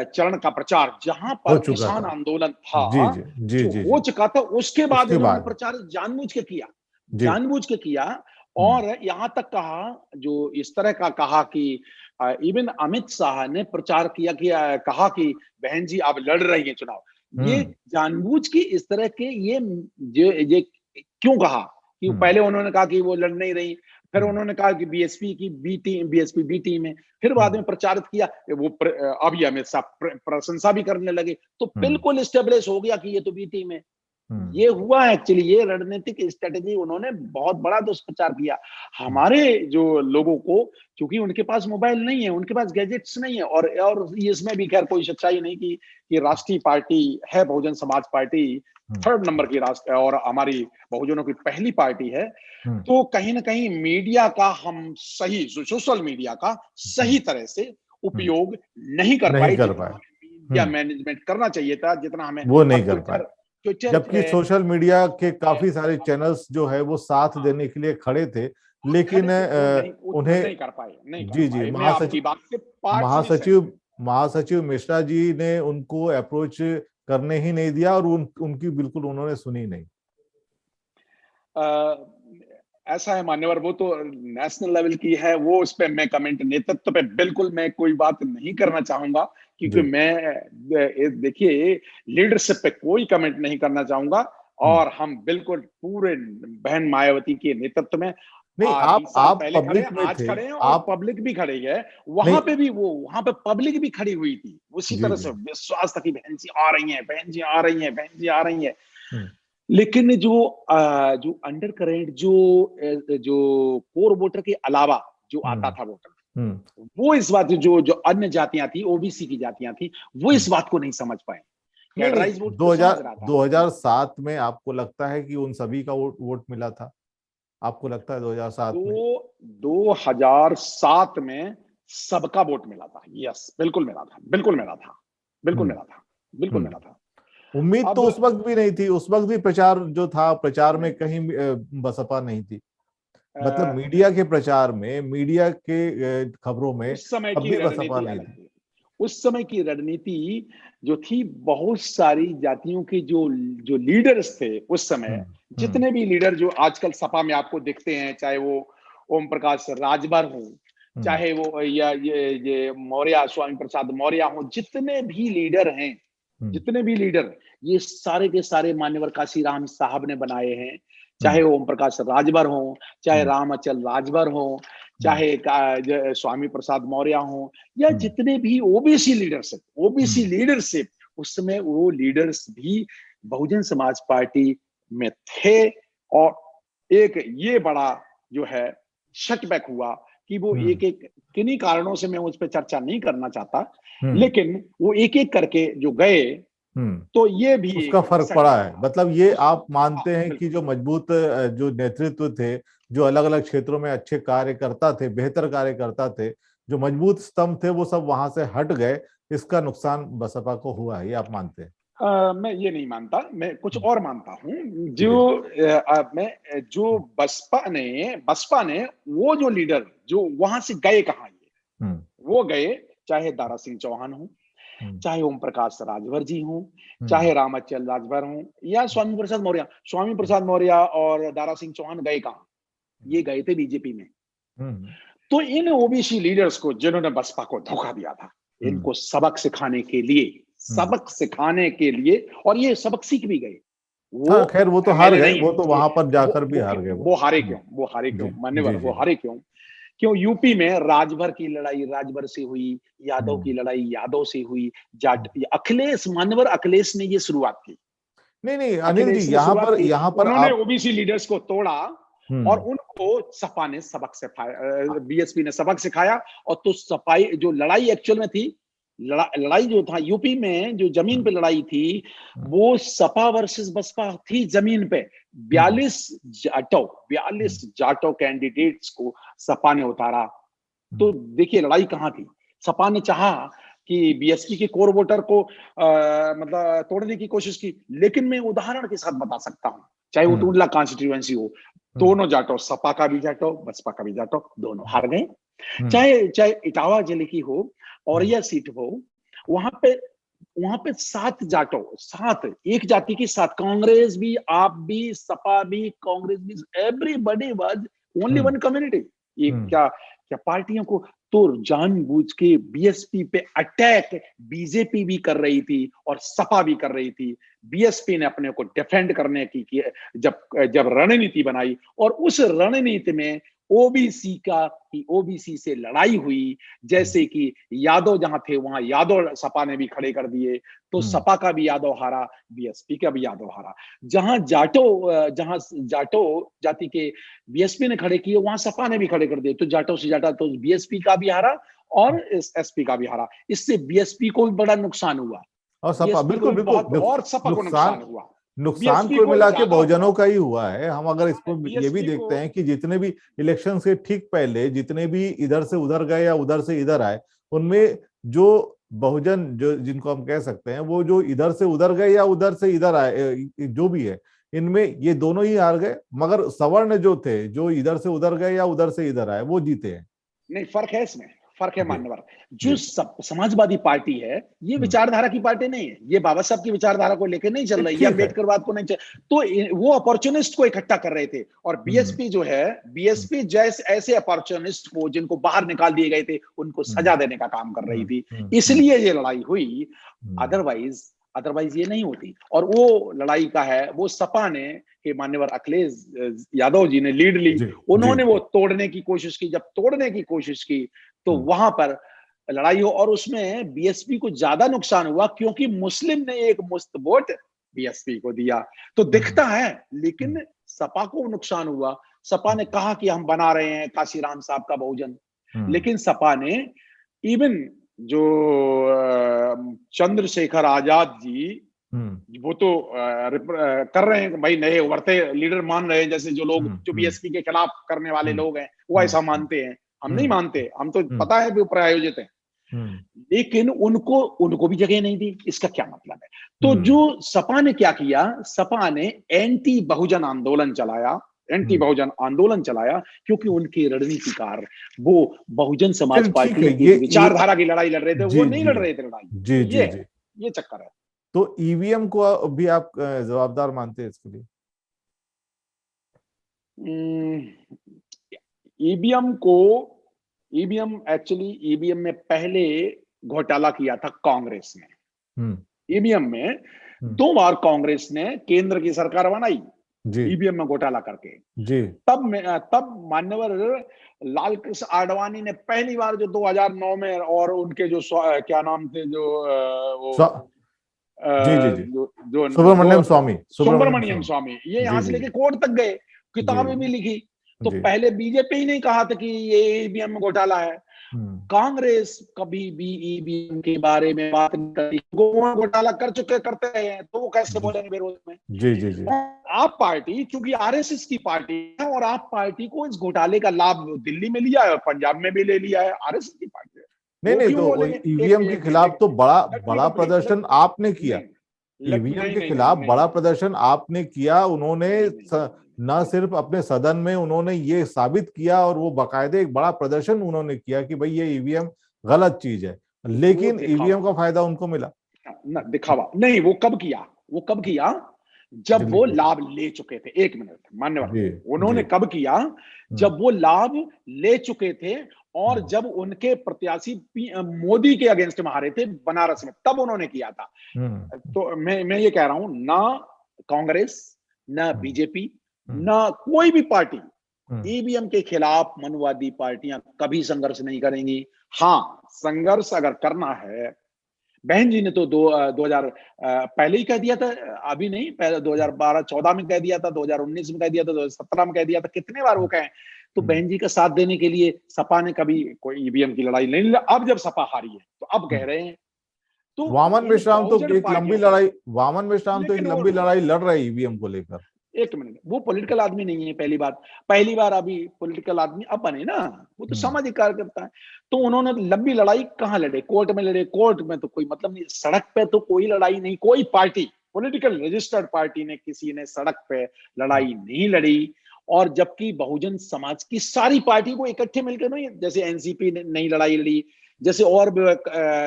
चरण का प्रचार जहां हो पर चुका किसान था। आंदोलन जी था, जी जी जो जी हो जी। चुका था, उसके बाद उसके इन्होंने बाद प्रचार जानबूझ के किया, जी। जानबूझ के किया। हम्म और यहां तक कहा, जो इस तरह का कहा कि इवन अमित शाह ने प्रचार किया कि कहा कि बहन जी आप लड़ रही हैं चुनाव। ये हम्म जानबूझ के इस तरह के ये क्यों कहा कि हम्म पहले उन्होंने कहा कि वो लड़ नहीं रही, फिर हम्म उन्होंने कहा कि बीएसपी बी टीम है, फिर बाद हम्म में प्रचारित किया अभी अमित शाह प्रशंसा भी करने लगे, तो हम्म बिल्कुल स्टेब्लिश हो गया कि ये तो बी टीम है। हम्म ये हुआ एक्चुअली, ये रणनीतिक स्ट्रेटेजी उन्होंने बहुत बड़ा दुष्प्रचार किया। हमारे जो लोगों को, क्योंकि उनके पास मोबाइल नहीं है, उनके पास गैजेट्स नहीं है, और इसमें भी खैर कोई सच्चाई नहीं कि राष्ट्रीय पार्टी है बहुजन समाज पार्टी, हम्म थर्ड नंबर की राष्ट्र और हमारी बहुजनों की पहली पार्टी है। हम्म तो कहीं ना कहीं मीडिया का हम सही, सोशल मीडिया का हम्म सही तरह से हम्म, उपयोग नहीं कर नहीं पाए, कर जितना पाए। हमें मीडिया हम्म मैनेजमेंट करना चाहिए था, जितना हमें वो नहीं अब कर पाए। ट्विटर ट्विटर जबकि है, सोशल मीडिया के है, काफी सारे चैनल्स जो है वो साथ हाँ, देने के लिए खड़े थे, खड़े लेकिन थे, वो नहीं, उतना उन्हें, नहीं कर पाए, नहीं कर जी जी, पाए। मैं आपकी बात से पार्शली सहमत महासचिव महासचिव मिश्रा जी ने उनको अप्रोच करने ही नहीं दिया, और उनकी बिल्कुल उन्होंने सुनी नहीं। हूं। ऐसा है मान्यवर, वो तो नेशनल लेवल की है, वो उस पर मैं कमेंट, नेतृत्व पे बिल्कुल मैं कोई बात नहीं करना चाहूंगा, क्योंकि जी। देखिए, लीडरशिप पे कोई कमेंट नहीं करना चाहूंगा। हम्म। और हम बिल्कुल पूरे बहन मायावती के नेतृत्व में नहीं, 20 साल आप पहले खड़े हैं, पब्लिक में आज थे। खड़े हैं, और आप, पब्लिक भी खड़ी है। नहीं, वहां पे पब्लिक भी खड़ी हुई थी, उसी जी तरह जी। से विश्वास था कि बहन जी आ रही हैं, बहन जी आ रही हैं, बहन जी आ रही हैं। हम्म लेकिन जो अंडर करेंट, जो कोर वोटर के अलावा जो आता हम्म था वोटर, हम्म वो इस बात, जो जो अन्य जातियां थी, ओबीसी की जातियां थी, वो इस हम्म। बात को नहीं समझ पाए। नहीं नहीं, कैडराइज वोट तो समझ 2000 रहा था। 2007 में आपको लगता है कि उन सभी का वोट मिला था? आपको लगता है 2007 में? 2007 में सबका वोट मिला था, यस, बिल्कुल मिला था, बिल्कुल मिला था, बिल्कुल हम्म मिला था, बिल्कुल हम्म। मिला था। उम्मीद तो अब उस वक्त भी नहीं थी, उस वक्त भी प्रचार जो था, प्रचार में नहीं, कहीं बसपा नहीं थी। मतलब अ, मीडिया के प्रचार में, मीडिया के खबरों में उस समय तब की भी बसपा रणनीति नहीं अलग थी। थी। उस समय की रणनीति जो थी, बहुत सारी जातियों के जो जो लीडर्स थे उस समय, हम्म जितने भी लीडर जो आजकल सपा में आपको दिखते हैं, चाहे वो ओम प्रकाश राजभर हो, हम्म चाहे वो या ये मौर्य, स्वामी प्रसाद मौर्य हो, जितने भी लीडर हैं, हम्म जितने भी लीडर, ये सारे के सारे मान्यवर काशीराम साहब ने बनाए हैं। हम्म चाहे ओम प्रकाश राजभर हो, चाहे हम्म राम अचल राजभर हो, हम्म चाहे स्वामी प्रसाद मौर्य हो, या हम्म जितने भी ओबीसी लीडरशिप, उस समय वो लीडर्स भी बहुजन समाज पार्टी में थे। और एक ये बड़ा जो है शटबैक हुआ कि वो हम्म एक एक, किन्हीं कारणों से मैं उस पर चर्चा नहीं करना चाहता, हम्म लेकिन वो एक एक करके जो गए, हम्म। तो ये भी उसका एक फर्क पड़ा सेटबैक है, था। मतलब ये उसका, आप मानते हैं कि बिल्कुल। जो मजबूत जो नेतृत्व थे, जो अलग अलग क्षेत्रों में अच्छे कार्य करता थे, बेहतर कार्य करता थे, जो मजबूत स्तंभ थे, वो सब वहां से हट गए, इसका नुकसान बसपा को हुआ है, ये आप मानते हैं? मैं ये नहीं मानता, मैं कुछ हम्म, और मानता हूँ। जो जी। मैं जो बसपा ने वो जो लीडर जो वहां से गए कहाँ, ये हम्म वो गए, चाहे दारा सिंह चौहान हो, हम्म चाहे ओम प्रकाश राजभर जी हो, हम्म चाहे रामाचल राजभर हो, या स्वामी प्रसाद मौर्य और दारा सिंह चौहान गए कहाँ, ये गए थे बीजेपी में। हम्म तो इन ओबीसी लीडर्स को, जिन्होंने बसपा को धोखा दिया था, हम्म इनको सबक सिखाने के लिए, हम्म। और ये सबक सीख भी गए। वो हाँ, खैर वो तो हार एमएलए गए, नहीं वो तो ये, वहां पर जाकर भी वो हार क्यों, गए वो। वो हारे हम्म, क्यों, वो हारे क्यों जी मान्यवर, जी वो जी जी। हारे क्यों? क्यों यूपी में राजभर की लड़ाई राजभर से हुई, यादव हम्म की लड़ाई यादव से हुई, जाट, हम्म। अखिलेश मान्यवर, अखिलेश ने ये शुरुआत की, नहीं नहीं अनिल जी, अखिलेश ने शुरुआत की, यहाँ पर उन्होंने आप, ओबीसी लीडर्स को तोड़ा, और हम्म उनको सपा ने सबक सिखाया, बीएसपी ने सबक सिखाया। और तो सपाई जो लड़ाई एक्चुअल में थी, लड़ाई जो था यूपी में, जो जमीन पे हम्म लड़ाई थी, वो सपा वर्सेस बसपा थी जमीन पे। हम्म 42 जाटो कैंडिडेट्स को सपा ने उतारा। तो हम्म देखिए लड़ाई कहां थी। सपा ने चाहा कि बीएसपी के कोर वोटर को मतलब तोड़ने की कोशिश की। लेकिन मैं उदाहरण के साथ बता सकता हूँ, चाहे वो टूंडला कॉन्स्टिट्यूएंसी हो, दोनों जाटो, सपा का भी जाटो, बसपा का भी जाटो, दोनों हार गए। चाहे चाहे इटावा जिले की हो, औरैया सीट हो, वहां पे वहां पे 7 जाटो, 7 एक जाति की 7, कांग्रेस भी, आप भी, सपा भी, कांग्रेस भी, everybody was only one community. ये क्या क्या पार्टियों को तो जानबूझ के बीएसपी पे अटैक बीजेपी भी कर रही थी और सपा भी कर रही थी। बीएसपी ने अपने को डिफेंड करने की जब जब रणनीति बनाई, और उस रणनीति में ओबीसी से लड़ाई हुई। जैसे कि यादव जहां थे वहां यादव सपा ने भी खड़े कर दिए, तो सपा का भी यादव हारा, बीएसपी का भी यादव हारा। जहां जाटो जाति के बीएसपी ने खड़े किए, वहां सपा ने भी खड़े कर दिए, तो जाटो से जाटा तो बीएसपी का भी हारा और एसपी का भी हारा। इससे बीएसपी को भी बड़ा नुकसान हुआ, और सपा, बीएसपी को बिल्कुल भी बिल्कुल, बहुत, और सपा को नुकसान हुआ। नुकसान बीएसपी को को मिला के ज्यादा बहुजनों हुआ, का ही हुआ है। हम अगर इसको ये भी बीएसपी देखते को। हैं कि जितने भी इलेक्शन से ठीक पहले जितने भी इधर से उधर गए या उधर से इधर आए, उनमें जो बहुजन, जो जिनको हम कह सकते हैं, वो जो इधर से उधर गए या उधर से इधर आए, जो भी है, इनमें ये दोनों ही हार गए। मगर सवर्ण जो थे, जो इधर से उधर गए या उधर से इधर आए, वो जीते हैं। नहीं, फर्क है इसमें, फर्क है जी मान्यवर। जो जी। समाजवादी पार्टी है, ये विचारधारा की पार्टी नहीं है, ये बाबा साहब की विचारधारा को लेकर नहीं चल रही, या ठीक है। अम्बेडकरवाद को नहीं चल। तो वो अपॉर्चुनिस्ट को इकट्ठा कर रहे थे, और बीएसपी जो है, बीएसपी जैसे ऐसे अपॉर्चुनिस्ट को जिनको बाहर निकाल दिए गए थे, उनको सजा देने का काम कर रही थी, इसलिए ये लड़ाई हुई। अदरवाइज अदरवाइज ये नहीं होती। और वो लड़ाई का है, वो सपा ने कि मान्यवर अखिलेश यादव जी ने लीड ली, उन्होंने वो तोड़ने की कोशिश की। जब तोड़ने की कोशिश की तो वहां पर लड़ाई हो, और उसमें बीएसपी को ज्यादा नुकसान हुआ, क्योंकि मुस्लिम ने एक मुश्त वोट बीएसपी को दिया। तो दिखता है, लेकिन सपा को नुकसान हुआ। सपा ने कहा कि हम बना रहे हैं काशीराम साहब का बहुजन, लेकिन सपा ने इवन जो चंद्रशेखर आजाद जी, वो तो कर रहे हैं भाई, नए उभरते लीडर मान रहे हैं, जैसे जो लोग जो बीएसपी के खिलाफ करने वाले लोग हैं, वो ऐसा मानते हैं। हम नहीं मानते, हम तो पता है वो प्रायोजित है, लेकिन उनको उनको भी जगह नहीं दी। इसका क्या मतलब है? तो जो सपा ने क्या किया, सपा ने एंटी बहुजन आंदोलन चलाया, एंटी बहुजन आंदोलन चलाया, क्योंकि उनके रणनीतिकार वो बहुजन समाज पार्टी की विचारधारा की लड़ाई लड़ रहे थे, वो नहीं लड़ रहे थे लड़ाई। जी जी जी, ये चक्कर है। तो ईवीएम को भी आप जवाबदार मानते हैं इसके लिए? ईवीएम एक्चुअली, ईवीएम में पहले घोटाला किया था कांग्रेस ने। ईवीएम में 2 बार कांग्रेस ने केंद्र की सरकार बनाई ईवीएम में घोटाला करके। जी, तब मान्यवर लाल कृष्ण आडवाणी ने पहली बार जो 2009 में, और उनके जो क्या नाम थे, जो वो जी जी जी, जो सुब्रमण्यम स्वामी, ये यहाँ से लेके कोर्ट तक गए, किताबें भी लिखी। तो पहले बीजेपी ही नहीं कहा था कि ये ईवीएम में घोटाला है। कांग्रेस कभी भी ईवीएम के बारे में बात नहीं करती, घोटाला करते हैं, तो वो कैसे बोलेंगे विरोध में? जी जी जी। आप पार्टी, चूंकि आरएसएस की पार्टी है, और आप पार्टी को इस घोटाले का लाभ दिल्ली में लिया है और पंजाब में भी ले लिया है, आरएसएस की पार्टी है। नहीं, तो ईवीएम के खिलाफ तो बड़ा प्रदर्शन आपने किया, ईवीएम के खिलाफ बड़ा प्रदर्शन आपने किया। उन्होंने न सिर्फ अपने सदन में उन्होंने ये साबित किया, और वो बाकायदे एक बड़ा प्रदर्शन उन्होंने किया कि भाई ये ईवीएम गलत चीज है, लेकिन ईवीएम का फायदा उनको मिला ना, दिखावा नहीं। वो कब किया? जब वो लाभ ले चुके थे। 1 मिनट मान्यवर, उन्होंने कब किया? जब वो लाभ ले चुके थे, और जब उनके प्रत्याशी मोदी के अगेंस्ट में हारे थे बनारस में, तब उन्होंने किया था। तो मैं ये कह रहा हूं, ना कांग्रेस, ना बीजेपी, ना कोई भी पार्टी ईवीएम के खिलाफ मनुवादी पार्टियां कभी संघर्ष नहीं करेंगी। हाँ, संघर्ष अगर करना है, बहन जी ने तो 2000 पहले ही कह दिया था, अभी नहीं, पहले 2012-14 में कह दिया था, 2019 में कह दिया था, 2017 में कह दिया था, कितने बार वो कहें। तो बहन जी का साथ देने के लिए सपा ने कभी कोई ईवीएम की लड़ाई नहीं लड़ा। अब जब सपा हारी है तो अब कह रहे हैं। तो वामन मिश्राम तो एक लंबी लड़ाई लड़ रहे हैं ईवीएम को लेकर। एक मिनट, वो पॉलिटिकल आदमी नहीं है, पहली बार अभी पॉलिटिकल आदमी अब बने ना, वो तो सामाजिक कार्यकर्ता है। तो उन्होंने लंबी लड़ाई कहाँ लड़े? कोर्ट में लड़े। कोर्ट में तो कोई मतलब नहीं, सड़क पे तो कोई लड़ाई नहीं, कोई पार्टी, पॉलिटिकल रजिस्टर्ड पार्टी ने, किसी ने सड़क पे लड़ाई नहीं लड़ी। और जबकि बहुजन समाज की सारी पार्टी को इकट्ठे मिलकर नहीं, जैसे एनसीपी ने नहीं लड़ाई लड़ी, जैसे और भी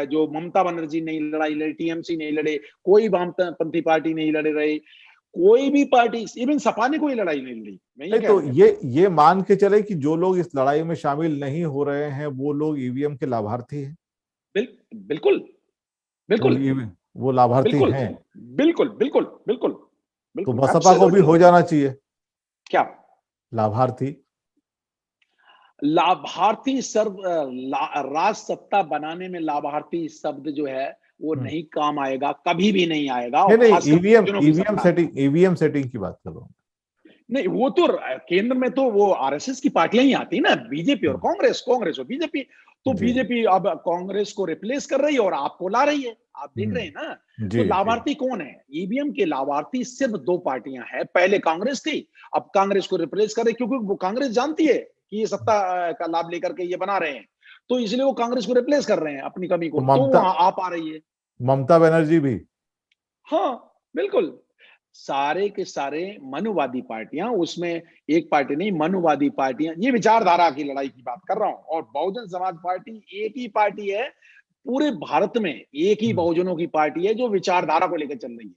जो ममता बनर्जी नहीं लड़ाई लड़ी, टीएमसी नहीं लड़े, कोई वामपंथी पार्टी नहीं लड़े रहे, कोई भी पार्टी, इवन सपा ने कोई लड़ाई नहीं लड़ी। मैं ये नहीं कह तो रहा हूँ। ये मान के चले कि जो लोग इस लड़ाई में शामिल नहीं हो रहे हैं वो लोग ईवीएम के लाभार्थी हैं। बिल्कुल वो बिल्कुल वो लाभार्थी बिल्कुल हैं। बिल्कुल बिल्कुल बिल्कुल तो बिल्कुल बसपा को भी एब्सोल्युटली। हो जाना चाहिए क्या लाभार्थी। लाभार्थी सर्व राज सत्ता बनाने में लाभार्थी शब्द जो है वो हम्म। नहीं काम आएगा, कभी भी नहीं आएगा, नहीं और नहीं, खासकर ईवीएम बहुजनों की ईवीएम सत्ता। सेटिंग ईवीएम सेटिंग की बात कर रहा हूँ। नहीं, वो तो केंद्र में तो वो आरएसएस की पार्टियां ही आती ना, बीजेपी और कांग्रेस, कांग्रेस और बीजेपी। तो जी बीजेपी अब कांग्रेस को रिप्लेस कर रही है और आपको ला रही है, आप देख रहे हैं ना। तो जी जी। लाभार्थी कौन है? ईवीएम के लाभार्थी सिर्फ दो पार्टियां हैं, पहले कांग्रेस थी, अब कांग्रेस को रिप्लेस कर रही, क्योंकि वो कांग्रेस जानती है कि ये सत्ता का लाभ लेकर के ये बना रहे हैं, तो इसलिए वो कांग्रेस को रिप्लेस कर रहे हैं अपनी कमी तो को, तो वो आप आ रही है। ममता बनर्जी भी। हाँ बिल्कुल, सारे के सारे मनुवादी पार्टियां उसमें, एक पार्टी नहीं, मनुवादी पार्टियां, ये विचारधारा की लड़ाई की बात कर रहा हूं। और बहुजन समाज पार्टी एक ही पार्टी है पूरे भारत में, एक ही हम्म। बहुजनों की पार्टी है जो विचारधारा को लेकर चल रही है। नहीं,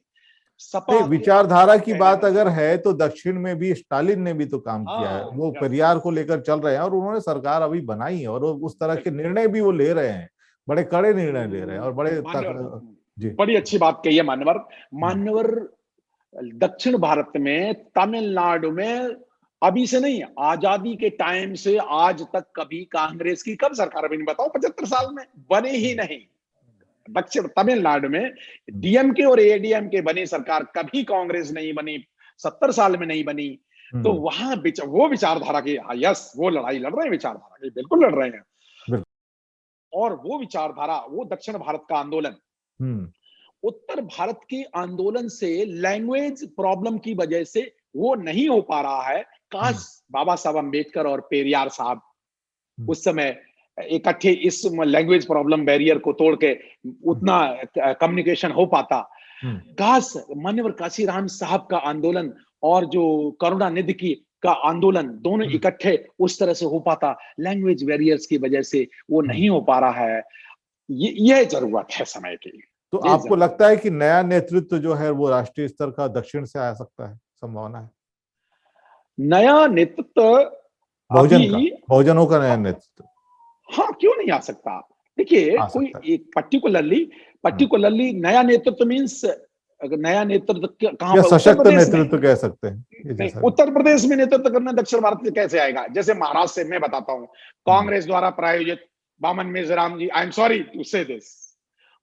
सपा के आपका विचारधारा की कहने बात पर, अगर है तो दक्षिण में भी स्टालिन ने भी तो काम किया है, हाँ वो यस, पेरियार को लेकर चल रहे हैं और उन्होंने सरकार अभी बनाई है और वो उस तरह के निर्णय भी वो ले रहे हैं, बड़े कड़े निर्णय ले रहे हैं और बड़े मान्यवर, जी। बड़ी अच्छी बात कही है मान्यवर। मान्यवर, दक्षिण भारत में, तमिलनाडु में, अभी से नहीं, आजादी के टाइम से आज तक कभी कांग्रेस की कब सरकार बनी बताओ? 75 साल में बने ही नहीं। दक्षिण तमिलनाडु में डीएमके और एडीएमके बनी सरकार, कभी कांग्रेस नहीं बनी, 70 साल में नहीं बनी। तो हम्म। वहां वो विचारधारा की, यस, वो लड़ाई लड़ रहे हैं विचारधारा की, बिल्कुल लड़ रहे हैं। बिल्कुल। और वो विचारधारा, वो दक्षिण भारत का आंदोलन, हम्म। उत्तर भारत के आंदोलन से, लैंग्वेज प्रॉब्लम की वजह से वो नहीं हो पा रहा है। हम्म। काश बाबा साहब अम्बेडकर और पेरियार साहब हम्म। उस समय इकट्ठे इस लैंग्वेज प्रॉब्लम बैरियर को तोड़ के उतना कम्युनिकेशन हो पाता। हम्म। काश मान्यवर काशीराम साहब का आंदोलन और जो करुणानिधि की का आंदोलन, दोनों हम्म। इकट्ठे उस तरह से हो पाता। लैंग्वेज बैरियर्स की वजह से वो हम्म। नहीं हो पा रहा है। ये जरूरत है समय की, तो ये आपको जरूरत। लगता है कि नया नेतृत्व जो है वो राष्ट्रीय स्तर का दक्षिण से आ सकता है, संभावना है? नया नेतृत्व अभी, बहुजनों का नया नेतृत्व हाँ क्यों नहीं आ सकता? देखिए, आ कोई सकता है। एक पर्टिकुलरली हम्म। पर्टिकुलरली नया नेतृत्व मीन्स, अगर नया नेतृत्व कहां या पर? उत्तर सशक्त प्रदेश में। नेतृत्व कह सकते हैं ये नहीं, जैसा भी। उत्तर प्रदेश में नेतृत्व करना दक्षिण भारत में कैसे आएगा? जैसे महाराष्ट्र से मैं बताता हूं, हम्म। कांग्रेस द्वारा प्रायोजित बामन मेजराम जी, आई एम सॉरी टू से दिस,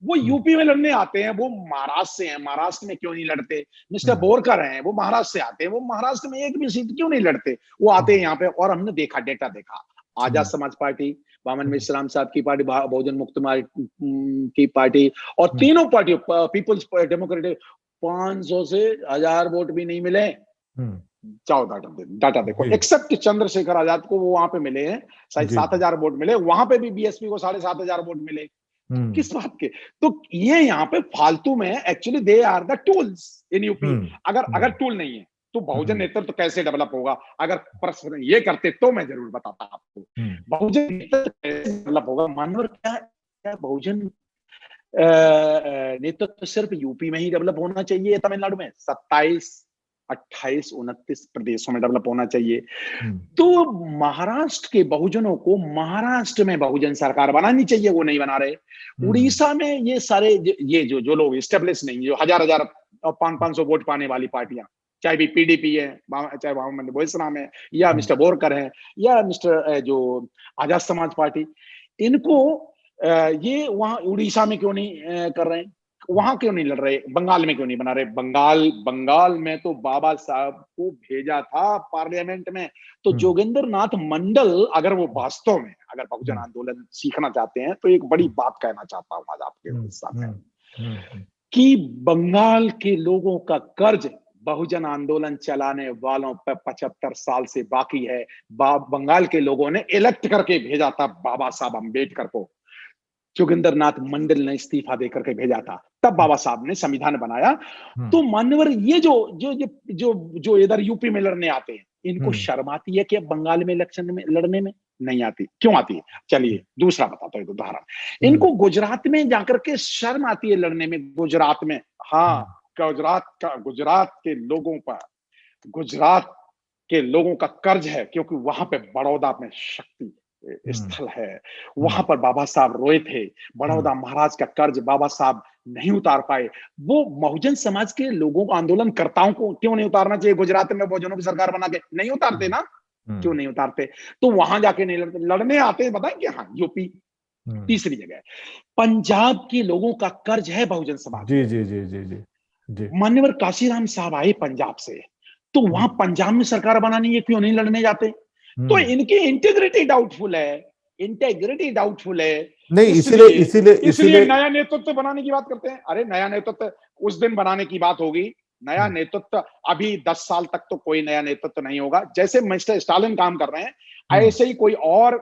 वो हम्म। यूपी में लड़ने आते हैं, वो महाराष्ट्र से हैं, महाराष्ट्र में क्यों नहीं लड़ते? मिस्टर हम्म। बोरकर हैं, वो महाराष्ट्र से आते हैं, वो महाराष्ट्र में एक भी सीट क्यों नहीं लड़ते? वो आते हैं हम्म। यहाँ पे, और हमने देखा, डेटा देखा। आजाद हम्म। समाज पार्टी, बामन हम्म। मिश्राम साहब की पार्टी, बहुजन मुक्त की पार्टी, और हम्म। तीनों पार्टी, पीपुल्स डेमोक्रेटिक, 500 से 1000 वोट भी नहीं मिले। हम्म। जाओ डाटा देखो, जी एक्सेप्ट चंद्रशेखर आजाद को, वो वहां पे मिले हैं, शायद जी। 7000 वोट मिले, वहां पे भी बीएसपी को 7500 वोट मिले। हम्म। किस बात के? तो ये यहाँ पे फालतू में, actually they are the tools in UP. हम्म। अगर अगर हम्म। टूल नहीं है तो बहुजन हम्म। नेतृत्व तो कैसे डेवलप होगा? अगर प्रश्न ये करते तो मैं जरूर बताता आपको। हम्म। बहुजन नेतृत्व कैसे डेवलप होगा मानवर? क्या बहुजन नेतृत्व सिर्फ यूपी में ही डेवलप होना चाहिए? तमिलनाडु में 27, 28, 29 प्रदेशों में डेवलप होना चाहिए? हम्म। तो महाराष्ट्र के बहुजनों को महाराष्ट्र में बहुजन सरकार बनानी चाहिए, वो नहीं बना रहे। हम्म। उड़ीसा में ये सारे ये जो लोग स्टेब्लिश नहीं, जो हजार हजार और 500 वोट पाने वाली पार्टियां, चाहे भी पीडीपी है, चाहे वामन बोयसराम है, या हम्म। मिस्टर बोरकर है, या मिस्टर जो आजाद समाज पार्टी, इनको ये वहां उड़ीसा में क्यों नहीं कर रहे हैं? वहां क्यों नहीं लड़ रहे? बंगाल में क्यों नहीं बना रहे? बंगाल में तो बाबा साहब को भेजा था पार्लियामेंट में। तो हम्म। जोगेंद्र नाथ मंडल, अगर वो वास्तव में अगर बहुजन हम्म। आंदोलन सीखना चाहते हैं, तो एक बड़ी बात कहना चाहता हूं आज आपके हम्म। सामने, हम्म। कि बंगाल के लोगों का कर्ज बहुजन आंदोलन चलाने वालों पर 75 साल से बाकी है। बंगाल के लोगों ने इलेक्ट करके भेजा था बाबा साहब अम्बेडकर को, जोगिंदर नाथ मंडल ने इस्तीफा देकर के भेजा था, तब बाबा साहब ने संविधान बनाया। तो मान्यवर ये जो जो जो जो जो इधर यूपी में लड़ने आते हैं, इनको शर्म आती है कि अब बंगाल में इलेक्शन में लड़ने में? नहीं आती। क्यों आती है? चलिए दूसरा बताता हूँ उदाहरण। इनको गुजरात में जाकर के शर्म आती है लड़ने में, गुजरात में। हाँ, गुजरात के लोगों पर, गुजरात के लोगों का कर्ज है, क्योंकि वहां पे बड़ौदा में शक्ति स्थल है। वहां पर बाबा साहब रोए थे। बड़ौदा महाराज का कर्ज बाबा साहब नहीं उतार पाए। वो बहुजन समाज के लोगों को, आंदोलनकर्ताओं को क्यों नहीं उतारना चाहिए? गुजरात में बहुजनों की सरकार बना के नहीं उतारते ना? क्यों नहीं उतारते? तो वहां जाके नहीं लड़ते, लड़ने आते हैं बताएं कि हाँ यूपी। तीसरी जगह पंजाब के लोगों का कर्ज है बहुजन समाज। जी जी जी जी जी जी। मान्यवर काशीराम साहब आए पंजाब से, तो वहां पंजाब में सरकार बनानी है, क्यों नहीं लड़ने जाते? तो इनकी इंटेग्रिटी डाउटफुल है, इंटेग्रिटी डाउटफुल है। नहीं, इसीलिए इसलिए इसीलिए इसलिए इसीलिए नया नेतृत्व बनाने की बात करते हैं। अरे नया नेतृत्व उस दिन बनाने की बात होगी, नया नेतृत्व अभी 10 साल तक तो कोई नया नेतृत्व नहीं होगा। जैसे मिस्टर स्टालिन काम कर रहे हैं, ऐसे ही कोई और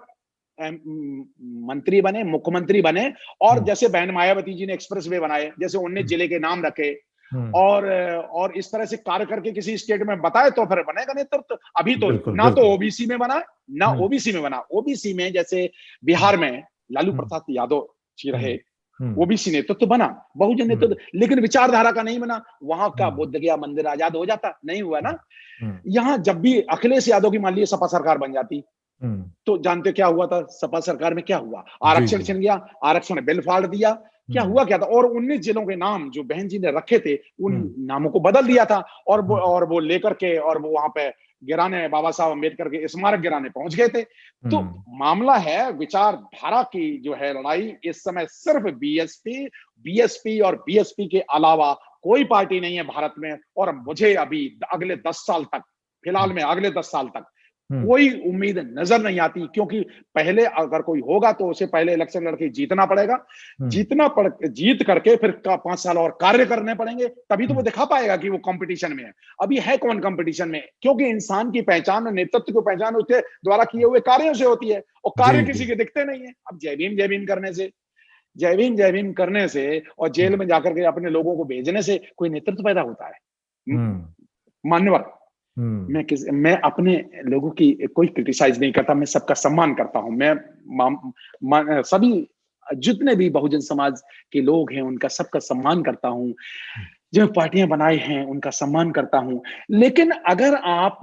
मंत्री बने, मुख्यमंत्री बने, और जैसे बहन मायावती जी ने एक्सप्रेस वे बनाए, जैसे 19 जिले के नाम रखे, और इस तरह से कार्य करके किसी स्टेट में बताए, तो फिर बनेगा नेतृत्व। अभी तो बिल्कुल ना तो बिल्कुल। ओबीसी में बना, ना ओबीसी में बना। ओबीसी में जैसे बिहार में लालू प्रसाद यादव जी रहे, ओबीसी नेतृत्व तो बना, बहुजन नेतृत्व, लेकिन विचारधारा का नहीं बना। वहां का बोध गया मंदिर आजाद हो जाता, नहीं हुआ ना। यहां जब भी अखिलेश यादव की मान लीजिए सपा सरकार बन जाती, तो जानते क्या हुआ था? सपा सरकार में क्या हुआ? जी आरक्षण जी। छिन गया, आरक्षण बिल फाड़ दिया। क्या हुआ क्या था? और 19 जिलों के नाम जो बहन जी ने रखे थे, उन नामों को बदल दिया था, और वो लेकर के, और वो वहां पे गिराने, बाबा साहब अम्बेडकर के स्मारक गिराने पहुंच गए थे। तो मामला है विचारधारा की जो है लड़ाई, इस समय सिर्फ बीएसपी और बीएसपी के अलावा कोई पार्टी नहीं है भारत में। और मुझे अभी अगले 10 साल तक, फिलहाल में अगले 10 साल तक कोई उम्मीद नजर नहीं आती, क्योंकि पहले अगर कोई होगा तो उसे पहले इलेक्शन लड़के जीतना पड़ेगा, जीत करके फिर 5 साल और कार्य करने पड़ेंगे, तभी तो वो दिखा पाएगा कि वो कंपटीशन में है। अभी है कौन कंपटीशन में? क्योंकि इंसान की पहचान, नेतृत्व की पहचान उसके द्वारा किए हुए कार्यों से होती है, और कार्य किसी के दिखते नहीं है। अब जय भीम करने से, जय भीम करने से और जेल में जाकर के अपने लोगों को भेजने से कोई नेतृत्व पैदा होता है? मान्यवर, मैं अपने लोगों की कोई क्रिटिसाइज नहीं करता, मैं सबका सम्मान करता हूं। मैं सभी जितने भी बहुजन समाज के लोग हैं उनका सबका सम्मान करता हूं, जो पार्टियां बनाई हैं उनका सम्मान करता हूं। लेकिन अगर आप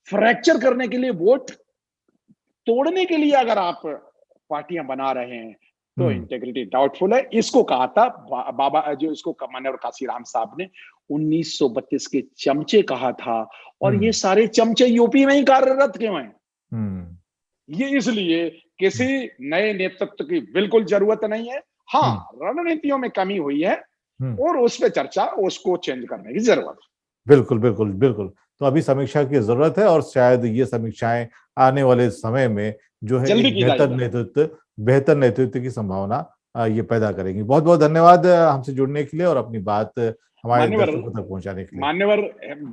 फ्रैक्चर करने के लिए, वोट तोड़ने के लिए अगर आप पार्टियां बना रहे हैं, तो इंटेग्रिटी डाउटफुल है। इसको कहा था बाबा, जो इसको मान्यवर काशीराम साहब ने 1932 के चमचे कहा था। और ये सारे चमचे यूपी में ही कार्यरत क्यों हैं? ये इसलिए किसी नए नेतृत्व की बिल्कुल जरूरत नहीं है। हाँ, रणनीतियों में कमी हुई है, और उस पर चर्चा, उसको चेंज करने की जरूरत है। बिल्कुल बिल्कुल बिल्कुल। तो अभी समीक्षा की जरूरत है, और शायद ये समीक्षाएं आने वाले समय में जो है जल्दी एक की जाएगी। बेहतर नेतृत्व की संभावना ये पैदा करेंगी। बहुत बहुत धन्यवाद हमसे जुड़ने के लिए और अपनी बात हमारे मान्यवर दर्शकों तक पहुंचाने के लिए। मान्यवर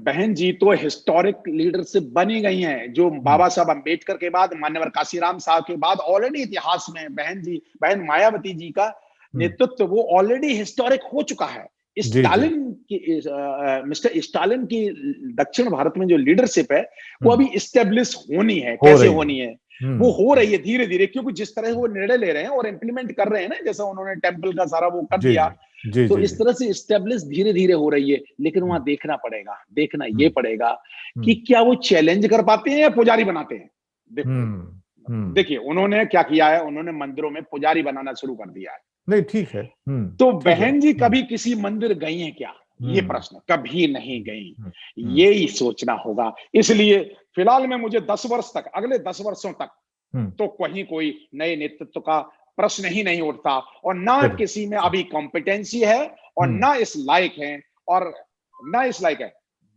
बहन जी तो हिस्टोरिक लीडरशिप बनी गई हैं, जो बाबा साहब अम्बेडकर के बाद, मान्यवर काशीराम साहब के बाद ऑलरेडी इतिहास में बहन मायावती जी का नेतृत्व वो ऑलरेडी हिस्टोरिक हो चुका है। जी जी मिस्टर स्टालिन की दक्षिण भारत में जो लीडरशिप है, वो अभी इस्टेब्लिश होनी है। हो कैसे रही है। होनी है? वो हो रही है धीरे धीरे, क्योंकि जिस तरह वो निर्णय ले रहे हैं और इम्प्लीमेंट कर रहे हैं ना, जैसा उन्होंने टेम्पल का सारा वो कर जी दिया, जी तो जी इस जी। तरह से स्टेब्लिश धीरे धीरे हो रही है। लेकिन वहां देखना ये पड़ेगा कि क्या वो चैलेंज कर पाते हैं या पुजारी बनाते हैं। देखो, देखिए उन्होंने क्या किया है, उन्होंने मंदिरों में पुजारी बनाना शुरू कर दिया है। नहीं, ठीक है। तो ठीक है। बहन जी कभी किसी मंदिर गई हैं क्या? ये प्रश्न, कभी नहीं गई। हम्म यही सोचना होगा। इसलिए फिलहाल में मुझे 10 वर्ष तक, अगले 10 वर्षों तक तो कहीं कोई नए नेतृत्व का प्रश्न ही नहीं उठता, और ना चलिए किसी में अभी कॉम्पिटेंसी है, और ना इस लायक है, और ना इस लायक है।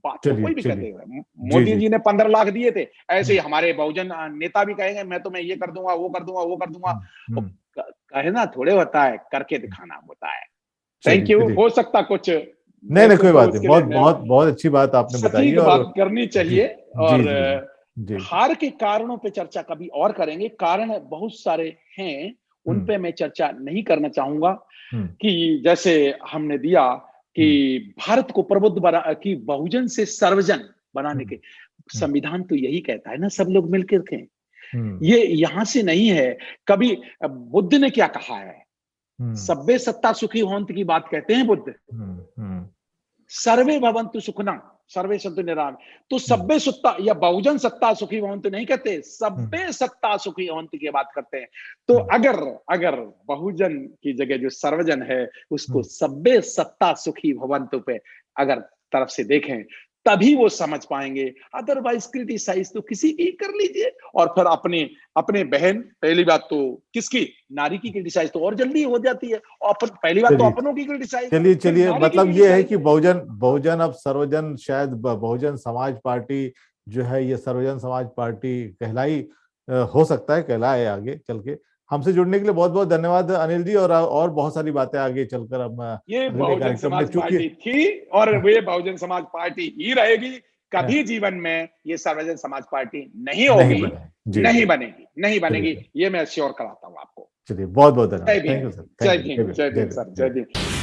बात तो चलिए कोई भी कहते चलिए। हैं, जी मोदी जी। जी ने 15 लाख दिए थे, ऐसे ही हमारे बहुजन नेता भी कहेंगे मैं तुम्हें ये कर दूंगा, वो कर दूंगा, वो कर दूंगा। हम्म। कहना थोड़े होता है, करके दिखाना होता है। थैंक चलिए यू। चलिए। हो सकता कुछ नहीं नहीं, वैसे कोई तो बात नहीं, उसके लिए बहुत मैं बहुत बहुत अच्छी बात आपने बताई है। सटीक और बात करनी जी चाहिए। जी और जी जी। हार के कारणों पे चर्चा कभी और करेंगे। कारण बहुत सारे हैं, उन हम्म पे मैं चर्चा नहीं करना चाहूंगा। हम्म कि जैसे हमने दिया कि हम्म भारत को प्रबुद्ध बना, कि बहुजन से सर्वजन बनाने हम्म के हम्म संविधान तो यही कहता है ना, सब लोग मिलकर के। हम्म ये यहां से नहीं है। कभी बुद्ध ने क्या कहा है? हम्म सब्बे सत्ता सुखी होंत की बात कहते हैं बुद्ध। हम्म सर्वे भवन्तु सुखना, सर्वे सन्तु निरामय। तो हम्म सब्बे सत्ता या बहुजन सत्ता सुखी भवन्तु नहीं कहते, हम्म सब्बे सत्ता सुखी भवन्तु की बात करते हैं। तो हम्म अगर अगर बहुजन की जगह जो सर्वजन है, उसको हम्म सब्बे सत्ता सुखी भवन्तु पे अगर तरफ से देखें, तभी वो समझ पाएंगे। अदरवाइज क्रिटिसाइज तो किसी की कर लीजिए। और फिर अपने अपने बहन, पहली बात तो किसकी, नारी की क्रिटिसाइज तो और जल्दी हो जाती है। और पहली बात तो चलिए अपनों की क्रिटिसाइज, चलिए फिर चलिए, नारी की मतलब ये है क्रिटिसाइज। कि बहुजन बहुजन अब सर्वजन, शायद बहुजन समाज पार्टी जो है ये सर्वजन समाज पार्टी कहलाई, हो सकता है कहलाए आगे चल के। हमसे जुड़ने के लिए बहुत बहुत धन्यवाद अनिल जी। और बहुत सारी बातें आगे चलकर हम ये अगले बहुजन कार्यक्रम में, समाज चूंकि पार्टी थी और वे बहुजन समाज पार्टी ही रहेगी। हाँ, कभी जीवन में ये सर्वजन समाज पार्टी नहीं नहीं होगी। बने। जी जी। नहीं बनेगी, नहीं बनेगी, चलिए ये मैं श्योर कराता हूं आपको। चलिए, बहुत बहुत जय धन्यवाद। थैंक भीम। यू सर, जय थैंक यू। जय भीम, भीम, जय जय भीम भीम, सर, जय जय भीम। भीम।